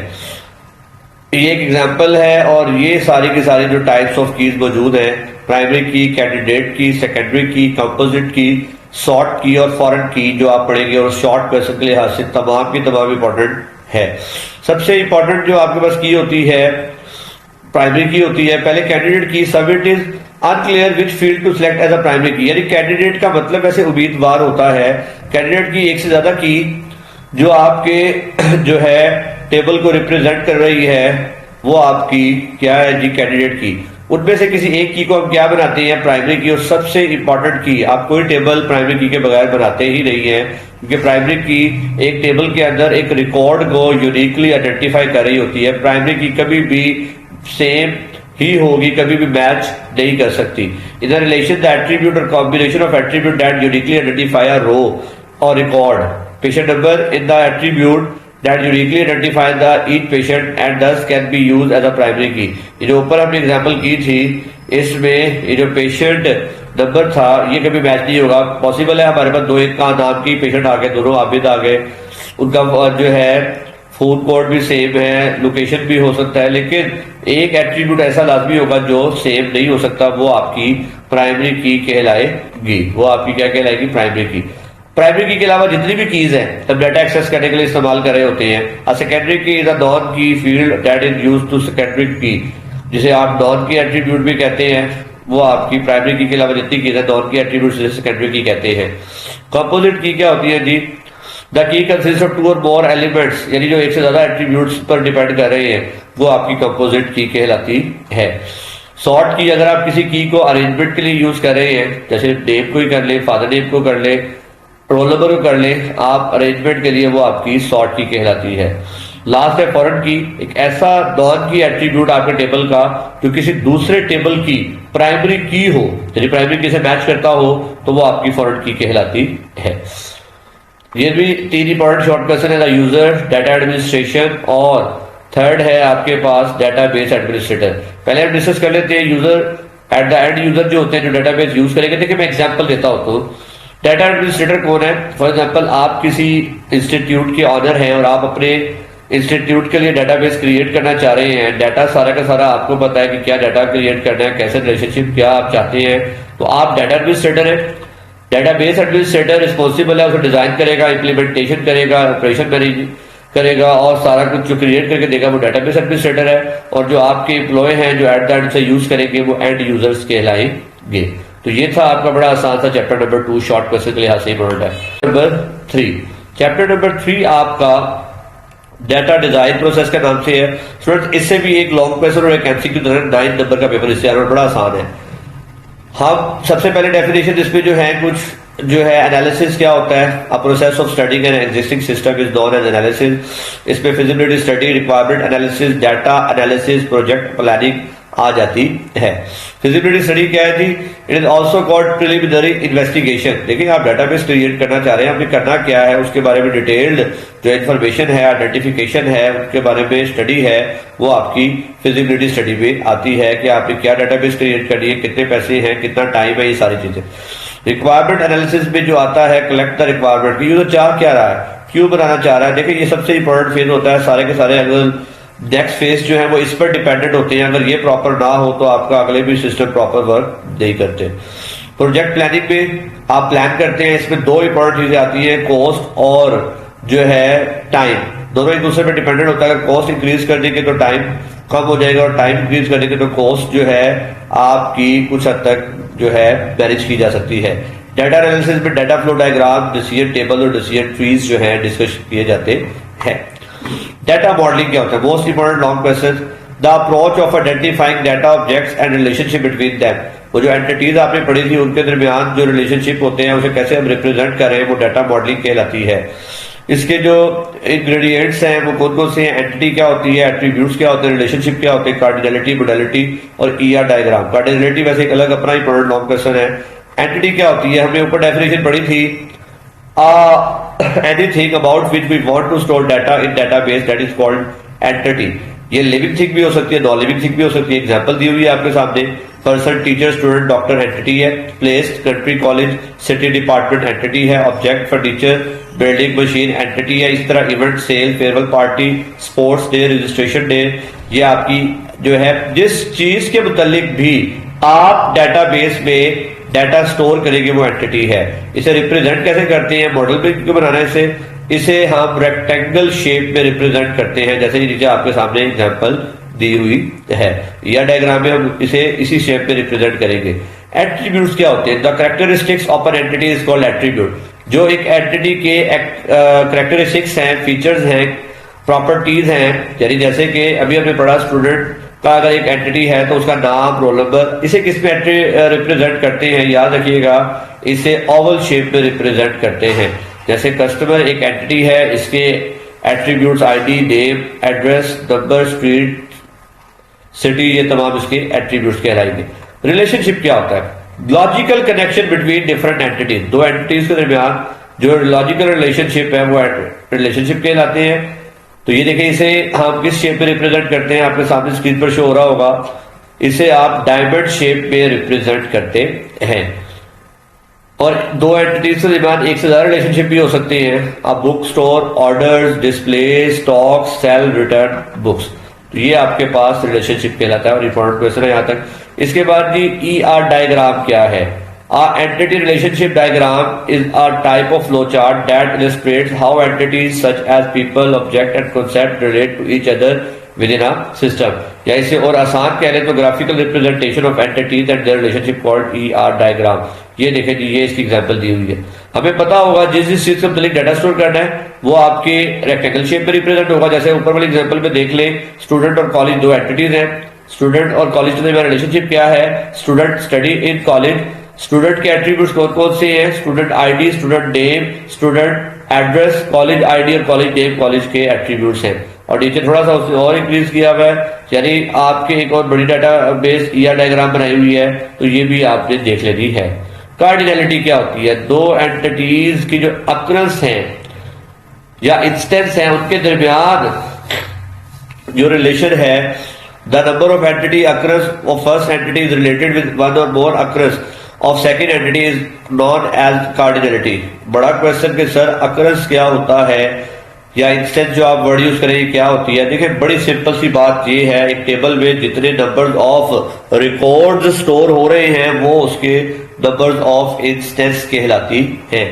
ये एक एग्जांपल है, और ये सारी की सारी जो टाइप्स ऑफ कीज मौजूद हैं, प्राइमरी की, कैंडिडेट की, सेकेंडरी की, कंपोजिट की, शॉर्ट की और फॉरेन की, जो आप पढ़ेंगे और शॉर्ट क्वेश्चन के लिहाज से तमाम की तमाम इंपॉर्टेंट है। सबसे इंपॉर्टेंट जो आपके पास की होती है प्राइमरी की होती है। पहले कैंडिडेट की, सब it is unclear which field to select as a primary key, यानी कैंडिडेट का मतलब ऐसे उम्मीदवार होता है। कैंडिडेट की एक से ज्यादा की जो आपके जो है टेबल को रिप्रेजेंट कर रही है वो आपकी क्या है जी, कैंडिडेट की। उनमें से किसी एक की को हम क्या बनाते हैं, प्राइमरी की। और सबसे इंपॉर्टेंट की, आप कोई टेबल प्राइमरी की के बगैर बनाते ही नहीं है, क्योंकि प्राइमरी की एक टेबल के अंदर एक रिकॉर्ड को यूनिकली आइडेंटिफाई कर रही होती है। प्राइमरी की कभी भी सेम ही होगी, कभी भी मैच नहीं कर सकती। In the relation the attribute or combination of attribute that uniquely identify a row or record patient number in the attribute that uniquely identify the each patient and thus can be used as a primary key। ये जो ऊपर हमने एग्जांपल की थी, इसमें ये जो पेशेंट नंबर था ये कभी मैच नहीं होगा। पॉसिबल है हमारे पास दो एक का नाम की पेशेंट आ गए, दोनों आबिद आ गए, उनका जो है फोन कोड भी सेम है, लोकेशन भी हो सकता है, लेकिन एक एट्रीब्यूट ऐसा लाजमी होगा जो सेम नहीं हो सकता, वो आपकी प्राइमरी की कहलाएगी। वो आपकी क्या कहलाएगी, प्राइमरी की। प्राइमरी की के अलावा जितनी भी कीज है तब डाटा एक्सेस करने के लिए इस्तेमाल कर रहे होते हैं। A secondary key is a non key field that is used to secondary key, जिसे आप नॉन की एट्रीब्यूट भी कहते हैं, वो आपकी प्राइमरी की के अलावा जितनी कीज है नॉन की एट्रीब्यूट से सेकेंडरी की कहते हैं। कंपोजिट की क्या होती है जी, the key consist of two or more elements, यानी जो एक से ज्यादा एट्रीब्यूट्स पर डिपेंड कर रहे हैं, वो आपकी कंपोजिट की कहलाती है। सॉर्ट की अगर आप किसी की को अरेंजमेंट के लिए यूज कर रहे हैं, जैसे नेम को ही कर ले, फादर नेम को कर ले, रोल नंबर को कर ले, आप अरेंजमेंट के लिए वो आपकी सॉर्ट की कहलाती है। लास्ट है फॉरेन की, एक ऐसा नॉन की एट्रीब्यूट आपके टेबल का जो किसी दूसरे टेबल की प्राइमरी की हो, यदि प्राइमरी की से मैच करता हो तो वो आपकी फॉरेन की कहलाती है। ये भी 3 इंपॉर्टेंट शॉर्ट क्वेश्चन है, यूजर, डाटा एडमिनिस्ट्रेशन और थर्ड है आपके पास डेटाबेस एडमिनिस्ट्रेटर। पहले हम डिस्कस कर लेते हैं user eight the and user जो होते हैं, जो डेटाबेस यूज करेंगे। देखिए मैं एग्जांपल देता हूं तो डाटा एडमिनिस्ट्रेटर कौन है। फॉर एग्जांपल आप किसी इंस्टीट्यूट के ऑनर हैं और आप अपने इंस्टीट्यूट के लिए डेटाबेस क्रिएट करना चाह रहे हैं। डाटा सारा का सारा आपको पता है कि क्या डाटा क्रिएट करना है, कैसे रिलेशनशिप क्या आप चाहते हैं, तो आप डाटा एडमिनिस्ट्रेटर है। डेटाबेस एडमिनिस्ट्रेटर रिस्पॉन्सिबल है, उसे डिजाइन करेगा, इंप्लीमेंटेशन करेगा, ऑपरेशन मैनेज करेगा और सारा कुछ जो क्रिएट करके देगा वो डेटाबेस एडमिनिस्ट्रेटर है। और जो आपके एम्प्लॉय हैं जो एट द एंड से यूज करेंगे वो एंड यूजर्स कहलाएंगे। तो ये था आपका बड़ा आसान सा चैप्टर नंबर 2 शॉर्ट क्वेश्चन के लिहाज से इंपॉर्टेंट है। नंबर 3, चैप्टर नंबर 3 आपका डाटा डिजाइन प्रोसेस का नाम से है। स्टूडेंट्स इससे भी एक लॉन्ग क्वेश्चन और एक एमसीक्यू 9 नंबर का पेपर इससे बड़ा आसान है। हम सबसे पहले डेफिनेशन इसमें जो है कुछ जो है एनालिसिस क्या होता है, a process of studying an existing system is known as analysis. इसमें feasibility study, requirement analysis, data analysis, project planning आ जाती है। फिजिबिलिटी स्टडी क्या है जी, it is also called preliminary investigation. देखिए आप डाटाबेस क्रिएट करना चाह रहे हैं, आपने करना क्या है उसके बारे में डिटेल्ड जो इन्फॉर्मेशन है, आइडेंटिफिकेशन है, उसके बारे में स्टडी है, वो आपकी फिजिबिलिटी स्टडी में आती है कि आपने क्या डाटाबेस क्रिएट करनी है, कितने पैसे हैं, कितना टाइम है, ये सारी चीजें। रिक्वायरमेंट एनालिसिस में जो आता है कलेक्ट द रिक्वायरमेंट, यूजर चाह क्या रहा है, क्यों बनाना चाह रहा है। देखिए ये सबसे इंपॉर्टेंट फेज होता है, सारे के सारे अगर नेक्स्ट फेज जो है वो इस पर डिपेंडेंट होते हैं। अगर ये प्रॉपर ना हो तो आपका अगले भी सिस्टम प्रॉपर वर्क नहीं करते। प्रोजेक्ट प्लानिंग में आप प्लान करते हैं, इसमें 2 इंपॉर्टेंट चीजें आती है, कॉस्ट और जो है टाइम, दोनों एक दूसरे पर डिपेंडेंट होता है। अगर कॉस्ट इंक्रीज कर देंगे तो टाइम कम हो जाएगा और टाइम इंक्रीज कर देंगे तो कॉस्ट जो है आपकी कुछ हद तक जो है मैनेज की जा सकती है। डाटा एनालिसिस में data flow diagram, decision table और डिसीजन ट्रीज जो है डिस्कस किए जाते हैं। डाटा मॉडलिंग क्या होता है, most important long question. The approach of identifying data objects and relationship between them, वो जो एंटिटीज आपने पढ़ी थी उनके दरमियान जो रिलेशनशिप होते हैं उसे कैसे हम रिप्रेजेंट कर रहे हैं, वो डाटा मॉडलिंग कहलाती है। इसके जो इंग्रेडिएंट्स हैं वो कौन कौन से हैं, एंटिटी क्या होती है, एट्रीब्यूट्स क्या होते हैं, रिलेशनशिप क्या होते हैं, कार्डिनलिटी, मोडालिटी और ईआर डायग्राम। कार्डिनलिटी वैसे एक अलग अपना इंपॉर्टेंट लॉन्ग क्वेश्चन है। एंटिटी क्या होती है, हमने ऊपर डेफिनेशन पढ़ी थी, anything about which we want to store data in database that is called entity। ये लिविंग थिंग भी हो सकती है, नॉन लिविंग थिंग भी हो सकती है। एग्जांपल दी हुई है आपके सामने, person, teacher, student, doctor entity है, place, country, college, city, department entity है, object, furniture, building, machine entity है। इस तरह event, sale, farewell party, sports day, registration day, ये आपकी जो है जिस चीज के मुतालिक भी आप डेटाबेस में डाटा स्टोर करेंगे वो एंटिटी है। इसे रिप्रेजेंट कैसे करते हैं, मॉडल पे क्यों बनाना है इसे हम रेक्टेंगल शेप में रिप्रेजेंट करते हैं, जैसे नीचे आपके सामने एग्जांपल दी हुई है। या डायग्राम में हम इसे इसी शेप में रिप्रेजेंट करेंगे। एट्रीब्यूट्स क्या होते हैं, the characteristics of an entity is called attribute. जो एक एंटिटी के कैरेक्टरिस्टिक्स हैं, फीचर्स हैं, प्रॉपर्टीज हैं, यानी जैसे कि अभी हमने पढ़ा स्टूडेंट का अगर एक एंटिटी है तो उसका नाम, रोल नंबर, इसे किस में रिप्रेजेंट करते हैं, याद रखिएगा इसे ओवल शेप में रिप्रेजेंट करते हैं। जैसे कस्टमर एक एंटिटी है, इसके attributes ID, name, address, number, street, city, ये तमाम इसके एट्रीब्यूट्स कहलाएंगे। रिलेशनशिप क्या होता है, logical connection between different entities, दो एंटिटीज के दरमियान जो लॉजिकल रिलेशनशिप है वो रिलेशनशिप कहलाते हैं। तो ये देखिए इसे हम किस शेप में रिप्रेजेंट करते हैं, आपके सामने स्क्रीन पर शो हो रहा होगा, इसे आप डायमंड शेप में रिप्रेजेंट करते हैं। और दो एंटिटीज के दरमियान एक से ज्यादा रिलेशनशिप भी हो सकती है। आप book store, orders, display, stock, sale, return books, तो ये आपके पास रिलेशनशिप कहलाता है और इंपॉर्टेंट क्वेश्चन है यहाँ तक। इसके बाद जी ईआर डायग्राम क्या है, A entity relationship diagram is a type of flowchart that illustrates how entities such as people, object and concept relate to each other within a system। या इसे और आसान कह लें तो graphical representation of entities and their relationship called ER diagram. ये देखें जी, ये इसकी एग्जांपल दी हुई है। हमें पता होगा जिस जिस चीज का डाटा स्टोर करना है वो आपके रेक्टेंगल शेप में रिप्रेजेंट होगा। जैसे ऊपर वाली एग्जांपल में देख लें, स्टूडेंट और कॉलेज दो एंटिटीज हैं, स्टूडेंट और कॉलेज के दरमियान रिलेशनशिप क्या है, student study in college, student के एट्रीब्यूट्स कौन कौन से हैं, student ID, student name, student address, college ID और कॉलेज नेम कॉलेज के एट्रीब्यूट्स हैं। और नीचे थोड़ा सा उसने और इंक्रीज किया हुआ है, यानी आपके एक और बड़ी डाटाबेस या डायग्राम बनाई हुई है, तो ये भी आपने देख लेनी है। कार्डिनलिटी क्या होती है, दो एंटिटीज की जो अक्रंस हैं या इंस्टेंस हैं उनके दरमियान जो रिलेशन है, the number of entity occurrences of first entity is related with one or more occurrences of second entity is known as cardinality. बड़ा क्वेश्चन कि सर अक्रंस क्या होता है या इंस्टेंस जो आप वर्ड यूज करेंगे क्या होती है। देखिए बड़ी सिंपल सी बात ये है, एक टेबल में जितने नंबर ऑफ रिकॉर्ड्स स्टोर हो रहे हैं वो उसके नंबर्स ऑफ इंस्टेंस कहलाती है।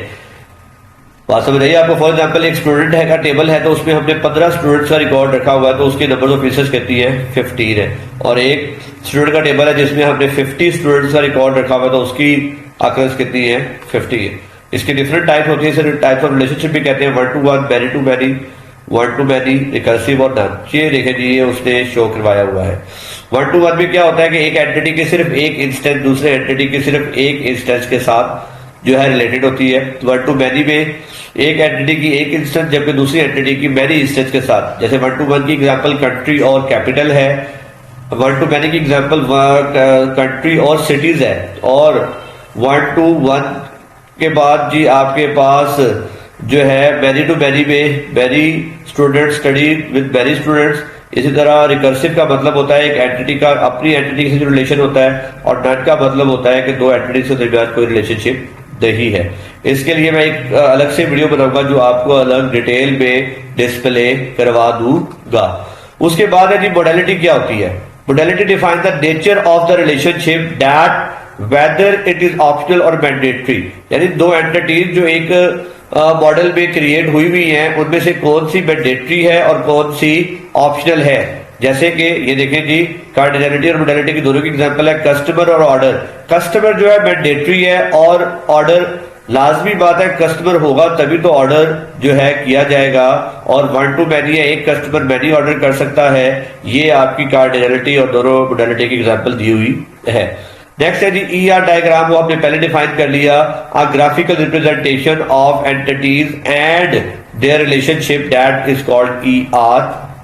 बात समझ रही है आपको। फॉर एग्जांपल एक स्टूडेंट है का टेबल है तो उसमें हमने 15 स्टूडेंट्स का रिकॉर्ड रखा हुआ है तो उसके नंबर ऑफ इंस्टेंस कहती है 15 है। और एक स्टूडेंट का टेबल है जिसमें हमने 50 स्टूडेंट्स का रिकॉर्ड रखा हुआ है तो उसकी अक्रंस कितनी है, 50 है। इसकी डिफरेंट टाइप होती है, इसे टाइप्स ऑफ रिलेशनशिप भी कहते हैं, 1 to 1, many to many, 1 to many, recursive और नन। ये देखें जी, ये उसने शो करवाया हुआ है। 1 to 1 में क्या होता है कि एक एंटिटी के सिर्फ एक इंस्टेंस दूसरे एंटिटी के सिर्फ एक इंस्टेंस के साथ जो है रिलेटेड होती है। 1 to मैनी में एक एंटिटी की एक इंस्टेंस जबकि दूसरी एंटिटी की मैनी इंस्टेंस के साथ। जैसे 1 to 1 की एग्जांपल कंट्री और कैपिटल है, 1 to मैनी की एग्जांपल कंट्री और सिटीज है। और 1 to 1 के बाद जी आपके पास जो है मैनी टू मैनी में many students study with many students. इसी तरह रिकर्सिव का मतलब होता है एक एंटिटी का अपनी एंटिटी से जो रिलेशन होता है, और नन का मतलब होता है कि दो एंटिटी के दरमियान कोई रिलेशनशिप नहीं है। इसके लिए मैं एक अलग से वीडियो बनाऊंगा जो आपको अलग डिटेल में डिस्प्ले करवा दूंगा। उसके बाद है जी मोडालिटी क्या होती है। Modality define the nature of the relationship that whether it is optional और मैंडेटरी, यानी दो एंटिटीज जो एक मॉडल में क्रिएट हुई हुई हैं उनमें से कौन सी मैंडेटरी है और कौन सी ऑप्शनल है। जैसे कि ये देखें जी, कार्डिनलिटी और मोडालिटी की दोनों की एग्जांपल है कस्टमर और ऑर्डर। कस्टमर जो है मैंडेटरी है और ऑर्डर लाजमी बात है, कस्टमर होगा तभी तो ऑर्डर जो है किया जाएगा। और 1 to मैनी है, एक कस्टमर मैनी ऑर्डर कर सकता है। ये आपकी कार्डिनलिटी और दोनों मोडालिटी की एग्जांपल दी हुई है। नेक्स्ट है जी ER डायग्राम, वो आपने पहले डिफाइन कर लिया, अ graphical representation of entities and their relationship that is called ER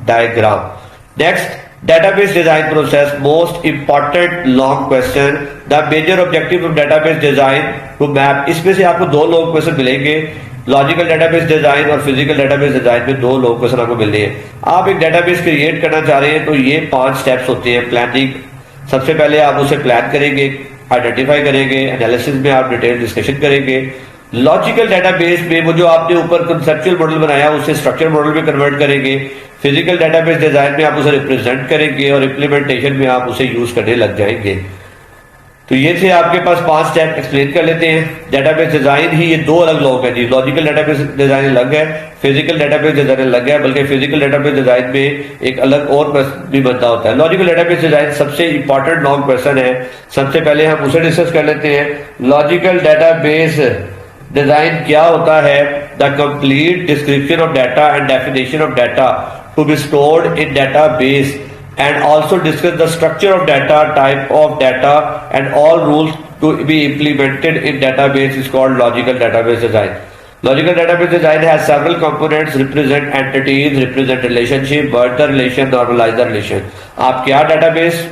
diagram. Next database design process, most important long question, the major objective of database design to map। इसमें से आपको दो लॉन्ग क्वेश्चन मिलेंगे, लॉजिकल डेटाबेस डिजाइन और फिजिकल डेटाबेस डिजाइन में दो लॉन्ग क्वेश्चन आपको मिलने हैं। आप एक डेटाबेस क्रिएट करना चाह रहे हैं तो ये 5 स्टेप्स होते हैं। प्लानिंग, सबसे पहले आप उसे प्लान करेंगे, आइडेंटिफाई करेंगे, एनालिसिस में आप डिटेल डिस्कशन करेंगे। लॉजिकल डेटाबेस में वो जो आपने ऊपर कंसेप्चुअल मॉडल बनाया उसे स्ट्रक्चर मॉडल में कन्वर्ट करेंगे। फिजिकल डेटाबेस डिजाइन में आप उसे रिप्रेजेंट करेंगे और इम्प्लीमेंटेशन में आप उसे यूज करने लग जाएंगे। तो ये थे आपके पास 5 स्टेप, एक्सप्लेन कर लेते हैं। डेटाबेस डिजाइन ही ये दो अलग लोग हैं जी, लॉजिकल डेटाबेस डिजाइन अलग है, फिजिकल डेटाबेस डिजाइन अलग है। बल्कि फिजिकल डेटाबेस डिजाइन में एक अलग और भी बनता होता है। लॉजिकल डेटाबेस डिजाइन सबसे इंपॉर्टेंट लॉन्ग क्वेश्चन है, सबसे पहले हम उसे डिस्कस कर लेते हैं। लॉजिकल डेटाबेस डिजाइन क्या होता है, the complete description of data and definition of data to be stored in database and also discuss the structure of data, type of data and all rules to be implemented in database is called logical database design. Logical database design has several components, represent entities, represent relationship, word the relation, normalize the relation. आप क्या database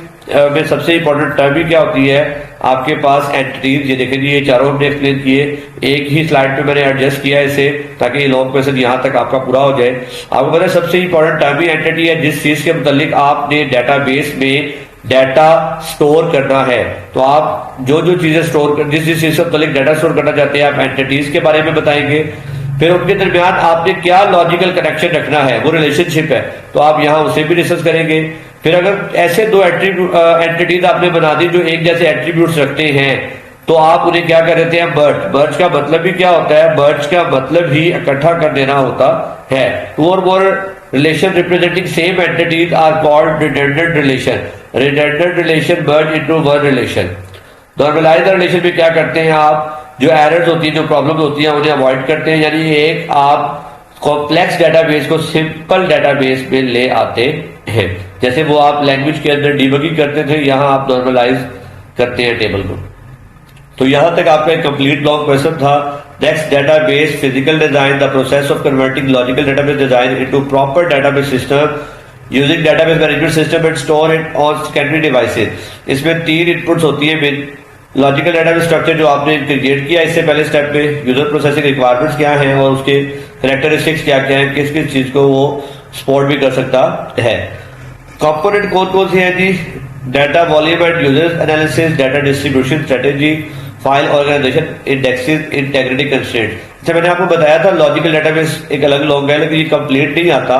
में सबसे इंपॉर्टेंट टर्म ही क्या होती है, आपके पास एंटिटीज। ये देखें जी, ये चारों हमने एक्सप्लेन किए, एक ही स्लाइड पे मैंने एडजस्ट किया इसे ताकि ये लॉन्ग क्वेश्चन यहाँ तक आपका पूरा हो जाए। आपको पता है सबसे इंपॉर्टेंट टर्म ही एंटिटी है, जिस चीज के मुतालिक आपने डेटाबेस में डाटा स्टोर करना है। तो आप जो जो चीजें स्टोर कर, जिस चीज से मुतालिक डाटा स्टोर करना चाहते हैं, आप एंटिटीज के बारे में बताएंगे। फिर उनके दरमियान आपने क्या लॉजिकल कनेक्शन रखना है, वो रिलेशनशिप है, तो आप यहाँ उसे भी डिस्कस करेंगे। फिर अगर ऐसे दो एंटिटीज आपने बना दी जो एक जैसे एट्रीब्यूट्स रखते हैं तो आप उन्हें क्या कर देते हैं, मर्ज। मर्ज का मतलब भी क्या होता है, मर्ज का मतलब ही इकट्ठा कर देना होता है। Two or more relation representing same entities are called redundant relation. Redundant relation merge into one relation. Normalize relation में क्या करते हैं आप, जो एरर्स होती है, जो प्रॉब्लम होती है उन्हें अवॉइड करते हैं, यानी एक आप कॉम्प्लेक्स डेटाबेस को सिंपल डेटाबेस में ले आते हैं। जैसे वो आप लैंग्वेज के अंदर डिबगिंग करते थे, यहाँ आप नॉर्मलाइज करते हैं टेबल को। तो यहां तक आपका एक कंप्लीट लॉन्ग क्वेश्चन था। Next, database physical design, the process of converting logical database design into proper database system using database management system and store it on secondary devices. इसमें 3 इनपुट्स होती है मेन। लॉजिकल डेटाबेस स्ट्रक्चर जो आपने क्रिएट किया इससे पहले स्टेप पे, यूजर प्रोसेसिंग रिक्वायरमेंट्स क्या हैं और उसके कैरेक्टरिस्टिक्स क्या क्या हैं, किस किस चीज को वो सपोर्ट भी कर सकता है। कंपोनेंट कौन कौन से हैं जी? Data volume and user analysis, data distribution strategy, file organization, indexing, integrity constraint. अच्छा, मैंने आपको बताया था लॉजिकल डेटाबेस एक अलग लॉन्ग है, लेकिन ये कंप्लीट नहीं आता।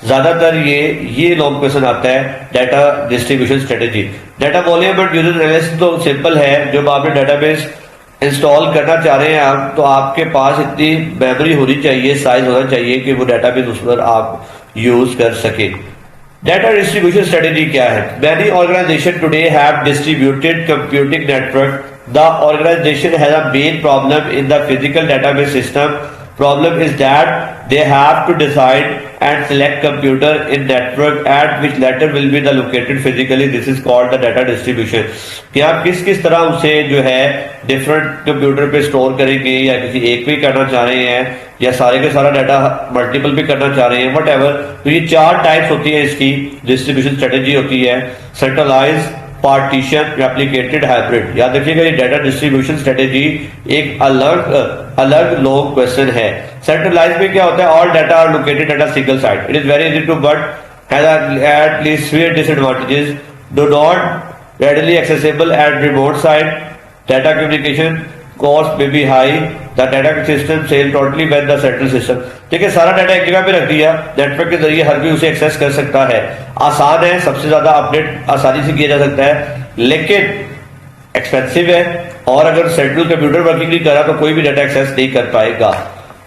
ज्यादातर ये लॉन्ग क्वेश्चन आता है data distribution strategy. Data volume and user analysis तो सिंपल है, जब आपने डेटाबेस इंस्टॉल करना चाह रहे हैं आप, तो आपके पास इतनी मेमोरी होनी चाहिए, साइज होना चाहिए कि वो डेटाबेस उस पर आप यूज कर सके। डाटा डिस्ट्रीब्यूशन स्ट्रेटेजी क्या है? Many organizations today have distributed computing network. The organization has a main problem in the physical database system. Problem is that they have to decide and select computer in network at which latter will be the located physically. This is called the data distribution. कि आप किस तरह उसे जो है डिफरेंट कंप्यूटर पे स्टोर करेंगे, या किसी एक पे करना चाह रहे हैं, या सारे के सारा डाटा मल्टीपल पे करना चाह रहे हैं, वट एवर। तो ये 4 टाइप्स होती है इसकी डिस्ट्रीब्यूशन स्ट्रेटेजी होती है। Centralize, partition, replicated, hybrid. याद रखिएगा ये डाटा डिस्ट्रीब्यूशन स्ट्रेटेजी एक अलग लॉन्ग क्वेश्चन है। सेंट्रलाइज में क्या होता है? All data are located at a single site. It is very easy to but has at least 3 disadvantages. Do not readily accessible at remote site. Data communication cost may be high. The data system fail totally when the central system। देखिए सारा डाटा एक जगह पे रख दिया, नेटवर्क के जरिए हर कोई उसे एक्सेस कर सकता है। आसान है, सबसे ज्यादा अपडेट आसानी से किया जा सकता है, लेकिन एक्सपेंसिव है, और अगर सेंट्रल कंप्यूटर वर्किंग नहीं कर रहा तो कोई भी डाटा एक्सेस नहीं कर पाएगा।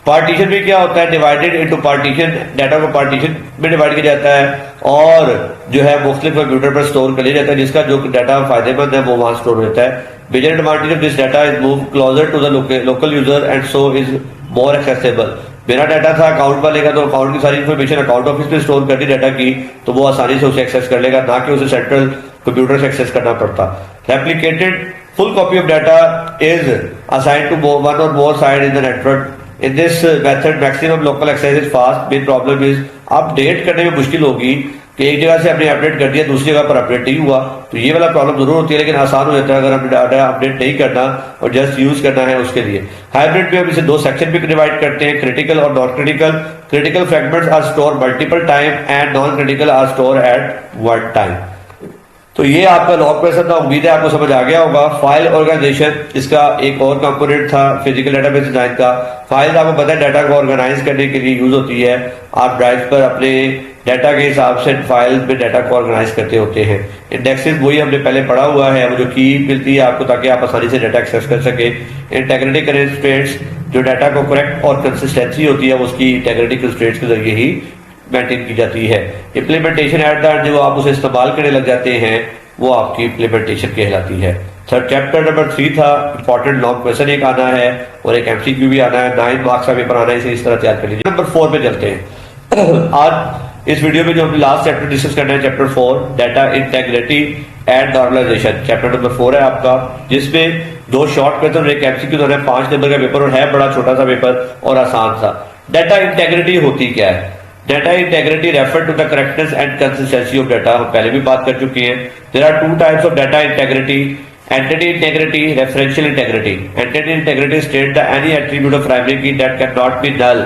पार्टीशन में क्या होता है? डिवाइडेड इनटू पार्टीशन, डाटा को पार्टीशन में डिवाइड किया जाता है और जो है मुख्तलिफ कंप्यूटर पर स्टोर कर लिया जाता है, जिसका जो डाटा फायदेमंद है वो वहां स्टोर होता है। Major advantage of this data is move closer to the local user and so is more accessible. मेरा डाटा था अकाउंट वाले का, तो अकाउंट की सारी इन्फॉर्मेशन अकाउंट ऑफिस में स्टोर कर दी डाटा की, तो वो आसानी से उसे एक्सेस कर लेगा, ना कि उसे सेंट्रल कंप्यूटर से एक्सेस करना पड़ता। Replicated, full copy of data is assigned to one or more site in the network. In this method maximum local access is fast. Main problem is update करने में मुश्किल होगी कि एक जगह से आपने अपडेट कर दिया, दूसरी जगह पर अपडेट नहीं हुआ, तो ये वाला प्रॉब्लम जरूर होती है, लेकिन आसान हो जाता है अगर हमने डाटा अपडेट नहीं करना और जस्ट यूज करना है उसके लिए। हाइब्रिड में हम इसे 2 सेक्शन में डिवाइड करते हैं, क्रिटिकल और non critical. Critical fragments are store multiple time and non critical are store at one time. तो ये आपका लॉन्ग क्वेश्चन था, उम्मीद है आपको समझ आ गया होगा। फाइल ऑर्गेनाइजेशन, इसका एक और कंपोनेंट था फिजिकल डेटाबेस डिजाइन का। फाइल आपको पता है डाटा को ऑर्गेनाइज करने के लिए यूज होती है। आप ड्राइव पर अपने डाटा के हिसाब से फाइल में डाटा को ऑर्गेनाइज करते होते हैं। इंडेक्सिंग वही हमने पहले पढ़ा हुआ है, वो जो की मिलती है आपको ताकि आप आसानी से डाटा एक्सेस कर सके। इंटेग्रिटी कंस्ट्रेंट्स, जो डाटा को करेक्ट और कंसिस्टेंसी होती है उसकी इंटेग्रिटी कंस्ट्रेंट्स के जरिए ही मेंटेन की जाती है। इम्प्लीमेंटेशन एट द एंड, जो आप उसे इस्तेमाल करने लग जाते हैं, वो आपकी इम्प्लीमेंटेशन कहलाती है। सर चैप्टर नंबर 3 था, इंपॉर्टेंट लॉन्ग क्वेश्चन एक आना है और एक एमसीक्यू भी आना है, 9 मार्क्स का पेपर आना है, इसे इस तरह तैयार कर लीजिए। नंबर 4 पे चलते हैं। आज इस वीडियो में जो हम लास्ट चैप्टर डिस्कस करना है, chapter 4 data integrity and normalization. Chapter number 4 है आपका, जिसमें 2 शॉर्ट क्वेश्चन और एक एमसीक्यू है, 5 नंबर का पेपर और है बड़ा छोटा सा पेपर और आसान सा। डाटा इंटेग्रिटी होती क्या है? Data integrity refer to the correctness and consistency of data, हम पहले भी बात कर चुके हैं। There are 2 types of data integrity, entity integrity, referential integrity. Entity integrity state the any attribute of primary key that can not be null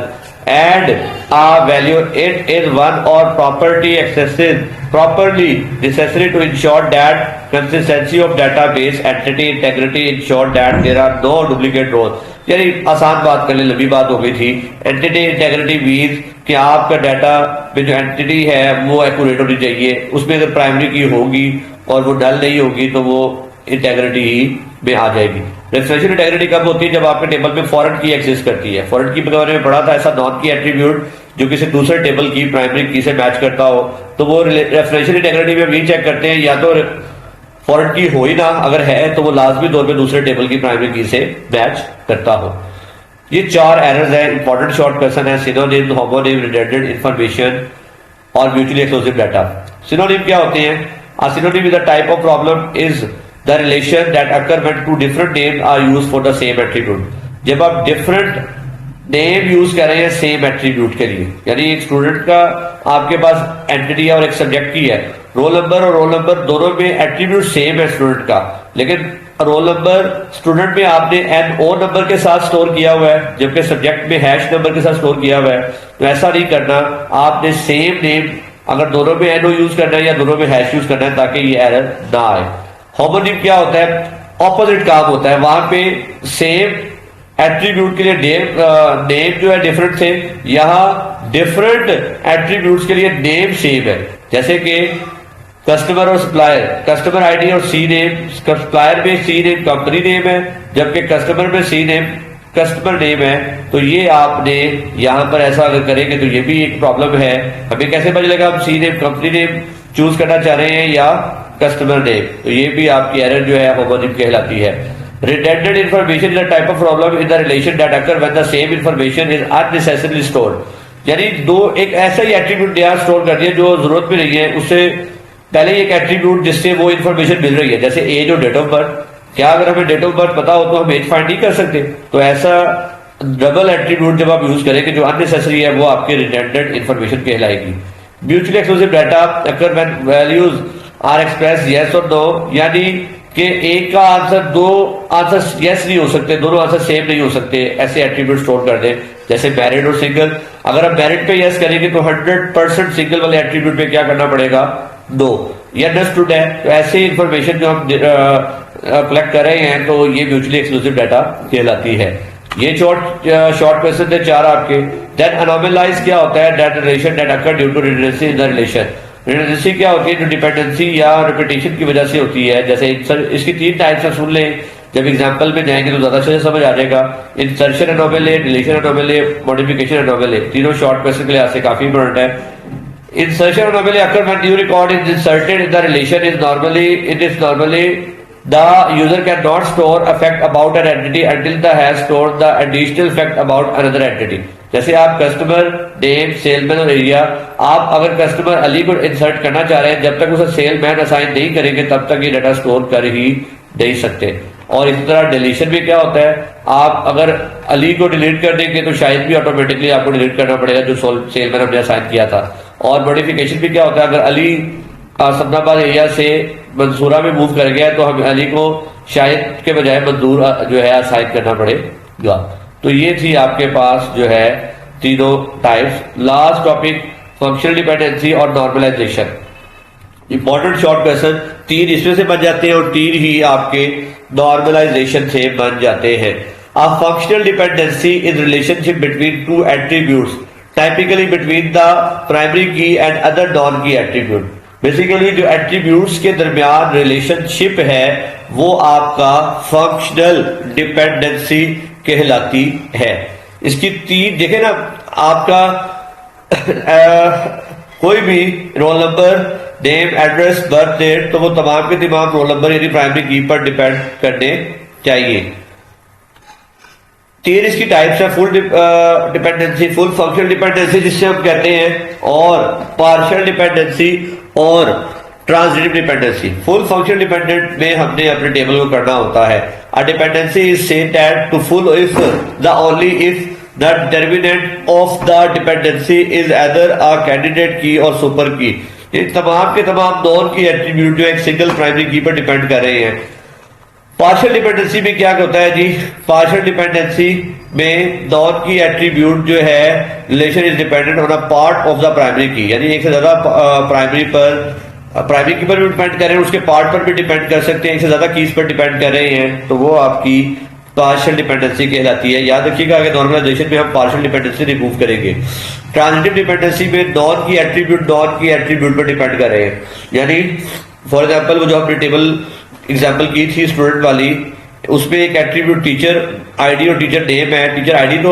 and a value it is one or property accesses properly necessary to ensure that consistency of database entity integrity ensure that there are no duplicate rows। यानी आसान बात कर ले, लंबी बात हो गई थी। एंटिटी इंटेग्रिटी मीन्स कि आपका डाटा में जो एंटिटी है वो एक्यूरेट होनी चाहिए, उसमें अगर प्राइमरी की होगी और वो डल नहीं होगी तो वो इंटेग्रिटी ही में आ जाएगी। रेफरेंशियल इंटेग्रिटी कब होती है? जब आपके टेबल में फॉरेन की एग्जिस्ट करती है। फॉरेन की के बारे में पढ़ा था, ऐसा नॉन की एट्रीब्यूट जो किसी दूसरे टेबल की प्राइमरी की से मैच करता हो, तो वो रेफरेंशियल इंटेग्रिटी में भी चेक करते हैं, या तो फॉरेन की हो ही ना, अगर है तो वो लाजमी तौर पे दूसरे टेबल की प्राइमरी की से मैच करता हो। ये 4 एरर्स है, इंपॉर्टेंट शॉर्ट क्वेश्चन है। सिनोनिम, होमोनिम, रिडंडेंट इंफॉर्मेशन, और म्यूचुअली एक्सक्लूसिव डाटा। सिनोनिम क्या होते हैं? A synonym is a type of problem is the relation that occur when two different names are used for the same attribute। जब आप different नेम यूज कर रहे हैं सेम एट्रीब्यूट के लिए, यानी एक स्टूडेंट का आपके पास एंटिटी है और एक सब्जेक्ट की है, रोल नंबर और रोल नंबर दोनों में एट्रीब्यूट सेम है स्टूडेंट का, लेकिन रोल नंबर स्टूडेंट में आपने NO नंबर के साथ स्टोर किया हुआ है जबकि सब्जेक्ट में हैश नंबर के साथ स्टोर किया हुआ है। तो ऐसा नहीं करना, आपने सेम नेम अगर दोनों में NO यूज करना है या दोनों में हैश यूज करना है ताकि ये एरर ना आए। होमोनिम क्या होता है? ऑपोजिट काम होता है, वहां पे सेम एट्रीब्यूट के लिए नेम जो है डिफरेंट थे, यहां डिफरेंट एट्रीब्यूट्स के लिए नेम सेम है। जैसे कि कस्टमर और सप्लायर, कस्टमर आईडी और सी नेम, सप्लायर में सी नेम कंपनी नेम है जबकि कस्टमर में सी नेम कस्टमर नेम है। तो ये आपने यहां पर ऐसा अगर करेंगे तो ये भी एक प्रॉब्लम है। हमें कैसे पता चलेगा हम सी नेम कंपनी नेम चूज करना चाह रहे हैं या कस्टमर नेम? तो ये भी आपकी एरर जो है होमोनिम कहलाती है। Redundant information is a type of problem in the relation that occur when the same information is unnecessarily stored। यानी दो एक ऐसा ही एट्रीब्यूट नया स्टोर कर दिया जो जरूरत में नहीं है, उससे पहले एक एट्रीब्यूट जिससे वो इन्फॉर्मेशन मिल रही है, जैसे एज और डेट ऑफ बर्थ। क्या अगर हमें डेट ऑफ बर्थ पता हो तो हम एज फाइंड नहीं कर सकते? तो ऐसा डबल एट्रीब्यूट जब आप यूज करेंगे जो अननेसेसरी है वो आपकी रिडंडेंट इन्फॉर्मेशन कहलाएगी। Mutually exclusive data occur when values are express yes or no, यानी कि एक का आंसर दो आंसर यस नहीं हो सकते, दोनों आंसर सेम नहीं हो सकते, ऐसे एट्रीब्यूट स्टोर कर दें। जैसे मैरिड और सिंगल, अगर आप मैरिड पे यस करेंगे तो 100% सिंगल वाले एट्रीब्यूट पे क्या करना पड़ेगा? नो। या अंडरस्टूड है? तो ऐसे इंफॉर्मेशन जो हम कलेक्ट कर रहे हैं तो ये म्यूचुअली एक्सक्लूसिव डाटा कहलाती है। ये शॉर्ट क्वेश्चन थे 4 आपके। देन अनोमलाइज क्या होता है? That relation that occur due to redundancy in the relation. Redundancy क्या होती है? जो डिपेंडेंसी या रिपीटेशन की वजह से होती है। जैसे इसकी 3 टाइप्स से सुन लें, जब एग्जांपल में जाएंगे तो ज्यादा अच्छे से समझ आ जाएगा। Insertion anomaly, deletion anomaly, modification anomaly, तीनों शॉर्ट क्वेश्चन के लिए से काफी इंपॉर्टेंट है। Insertion anomaly occur when new record is inserted in the relation is normally the user cannot store a fact about an entity until the has stored the additional fact about another entity। जैसे आप कस्टमर नेम, सेलमैन और एरिया, आप अगर कस्टमर अली को इंसर्ट करना चाह रहे हैं, जब तक उसे सेलमैन असाइन नहीं करेंगे तब तक ये डाटा स्टोर कर ही नहीं सकते। और इसी तरह डिलीशन भी क्या होता है? आप अगर अली को डिलीट कर देंगे तो शायद भी ऑटोमेटिकली आपको डिलीट करना पड़ेगा जो सेलमैन हमने असाइन किया था। और मॉडिफिकेशन भी क्या होता है? अगर अली सदनाबाद एरिया से मंसूरा में मूव कर गया तो हम अली को शायद के बजाय मंजूर जो है असाइन करना पड़ेगा। तो ये थी आपके पास जो है तीनों types. Last topic functional dependency और नॉर्मलाइजेशन। इंपॉर्टेंट शॉर्ट क्वेश्चन 3 इसमें से बन जाते हैं और 3 ही आपके नॉर्मलाइजेशन से बन जाते हैं। A functional dependency is relationship between 2 attributes typically between the primary key and other non key attribute. Basically जो एट्रीब्यूट्स के दरमियान रिलेशनशिप है वो आपका फंक्शनल डिपेंडेंसी कहलाती है। इसकी 3 देखे ना, आपका कोई भी roll number, name, address, birth date, तो वो तमाम के तमाम रोल नंबर यानी प्राइमरी की पर डिपेंड करने चाहिए। 3 इसकी टाइप्स है, full dependency, full functional dependency जिससे हम कहते हैं, और पार्शियल डिपेंडेंसी और transitive dependency. Full functional dependent में हमने अपने टेबल को करना होता है। A dependency is said that to full if the only if the determinant of the dependency is either a candidate key और सुपर की। ये तमाम के तमाम नॉन की एट्रीब्यूट जो एक सिंगल प्राइमरी की पर डिपेंड कर रहे हैं। पार्शियल डिपेंडेंसी में क्या होता है जी? पार्शियल डिपेंडेंसी में नॉन की एट्रीब्यूट जो है relation is dependent on a part of the primary key, यानी एक से ज्यादा प्राइमरी की पर भी डिपेंड कर रहे हैं, उसके पार्ट पर भी डिपेंड कर सकते हैं, एक से ज्यादा कीज पर डिपेंड कर रहे हैं, तो वो आपकी पार्शियल डिपेंडेंसी कहलाती है। याद रखिएगा कि नॉर्मलाइजेशन में हम पार्शियल डिपेंडेंसी रिमूव करेंगे। ट्रांजिटिव डिपेंडेंसी में नॉन की एट्रीब्यूट पर डिपेंड कर रहे हैं, यानी फॉर एग्जाम्पल वो जो हमने टेबल एग्जाम्पल की थी स्टूडेंट वाली, उसमें एक एट्रीब्यूट टीचर आईडी और टीचर नेम है। टीचर आईडी तो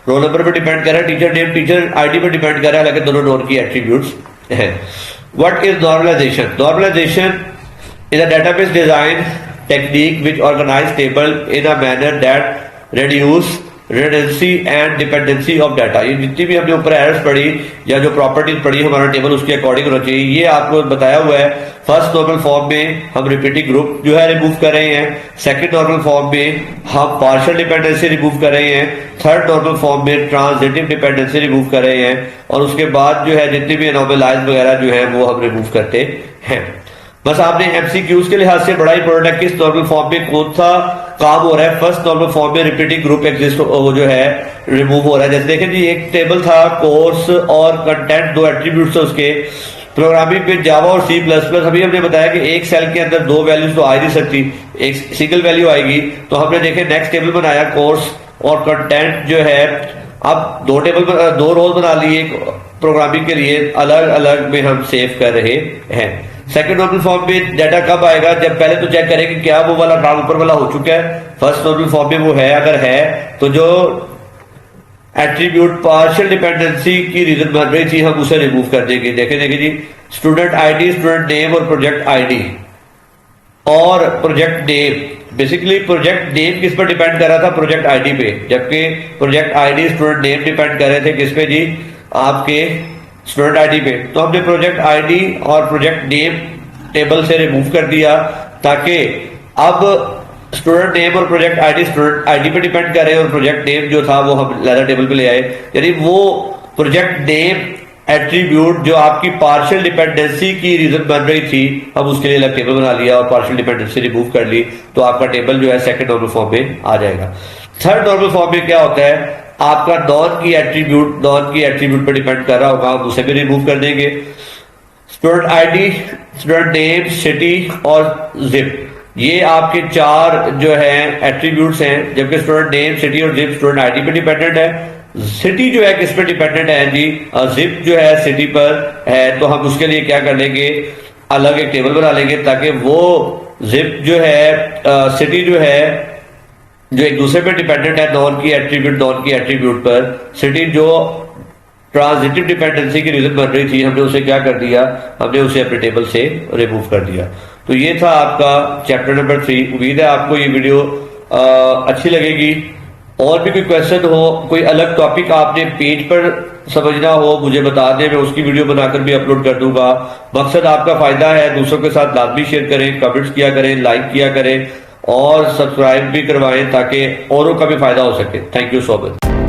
रोल नंबर पर डिपेंड कर रहा है, टीचर नेम टीचर आईडी पर डिपेंड कर रहा है, लेकिन दोनों नॉन की एट्रीब्यूट्स हैं। What is normalization? Normalization is a database design technique which organize table in a manner that reduce redundancy and dependency of data. ये जितनी भी हमने ऊपर एरर्स पढ़ी या जो प्रॉपर्टीज पढ़ी हमारा टेबल उसके अकॉर्डिंग होना चाहिए, ये आपको बताया हुआ है। फर्स्ट नॉर्मल फॉर्म में हम रिपीटिंग ग्रुप जो है रिमूव कर रहे हैं, सेकंड नॉर्मल फॉर्म में हम पार्शियल डिपेंडेंसी रिमूव कर रहे हैं, थर्ड नॉर्मल फॉर्म में ट्रांजिटिव डिपेंडेंसी रिमूव कर रहे हैं, और उसके बाद जो है जितनी भी एनोमलाइज वगैरह जो है वो हम रिमूव करते हैं। बस आपने एमसीक्यूज के लिहाज से बड़ा इंपॉर्टेंट है किस नॉर्मल फॉर्म में कौन सा काम हो रहा है। फर्स्ट नॉर्मल फॉर्म में रिपीटिंग ग्रुप एग्जिस्ट वो जो है रिमूव हो रहा है। जैसे देखें जी, एक टेबल था कोर्स और कंटेंट, दो एट्रीब्यूट्स है उसके। प्रोग्रामिंग में जावा और सी प्लस प्लस अभी हमने बताया कि एक सेल के अंदर दो वैल्यूज तो आ ही नहीं सकती, एक सिंगल वैल्यू आएगी। तो हमने देखे नेक्स्ट टेबल बनाया कोर्स और कंटेंट जो है, अब दो टेबल दो रोल बना लिए प्रोग्रामिंग के लिए, अलग अलग में हम सेव कर रहे हैं। सेकंड नॉर्मल फॉर्म में डाटा कब आएगा, जब पहले तो चेक करें कि क्या वो वाला काम ऊपर वाला हो चुका है। फर्स्ट नॉर्मल फॉर्म में वो है, अगर है तो जो एट्रीब्यूट पार्शियल डिपेंडेंसी की रीजन बन रही थी हम उसे रिमूव कर देंगे। देखें जी, स्टूडेंट आईडी, स्टूडेंट नेम और प्रोजेक्ट आईडी और project name. Basically project name किस पर डिपेंड कर रहा था, प्रोजेक्ट आईडी पे, जबकि project ID student name depend कर रहे थे किस पे जी, आपके स्टूडेंट आईडी पे। तो हमने प्रोजेक्ट आईडी और प्रोजेक्ट नेम टेबल से रिमूव कर दिया ताकि अब स्टूडेंट नेम और प्रोजेक्ट आईडी स्टूडेंट आईडी पे डिपेंड कर रहे हैं और प्रोजेक्ट नेम जो था वो हम लेजर टेबल पे ले आए। यानी वो प्रोजेक्ट नेम एट्रीब्यूट जो आपकी पार्शियल डिपेंडेंसी की रीजन बन रही थी, हम उसके लिए अलग टेबल बना लिया और पार्शियल डिपेंडेंसी रिमूव कर ली, तो आपका टेबल जो है सेकंड नॉर्मल फॉर्म में आ जाएगा। थर्ड नॉर्मल फॉर्म में क्या होता है, आपका नॉन की एट्रीब्यूट पर डिपेंड कर रहा होगा, हम उसे भी रिमूव कर देंगे। Student ID, student name, city और जिप, ये आपके चार जो है एट्रीब्यूट्स हैं, जबकि स्टूडेंट नेम, सिटी और जिप स्टूडेंट आईडी पे डिपेंडेंट है। सिटी जो है किस पे डिपेंडेंट है जी, जिप जो है सिटी पर है। तो हम उसके लिए क्या कर लेंगे, अलग एक टेबल बना लेंगे ताकि वो जिप जो है सिटी जो है जो एक दूसरे पे डिपेंडेंट है, नॉन की एट्रीब्यूट पर। सिटी जो ट्रांजिटिव डिपेंडेंसी की रीजन बन रही थी, हमने उसे क्या कर दिया, हमने उसे अपने टेबल से रिमूव कर दिया। तो ये था आपका चैप्टर नंबर 3। उम्मीद है आपको ये वीडियो अच्छी लगेगी। और भी कोई क्वेश्चन हो, कोई अलग टॉपिक आपने पेज पर समझना हो, मुझे बता दें, मैं उसकी वीडियो बनाकर भी अपलोड कर दूंगा। मकसद आपका फायदा है, दूसरों के साथ लाजमी शेयर करें, कमेंट्स किया करें, लाइक किया करें और सब्सक्राइब भी करवाएं ताकि औरों का भी फायदा हो सके। Thank you so much.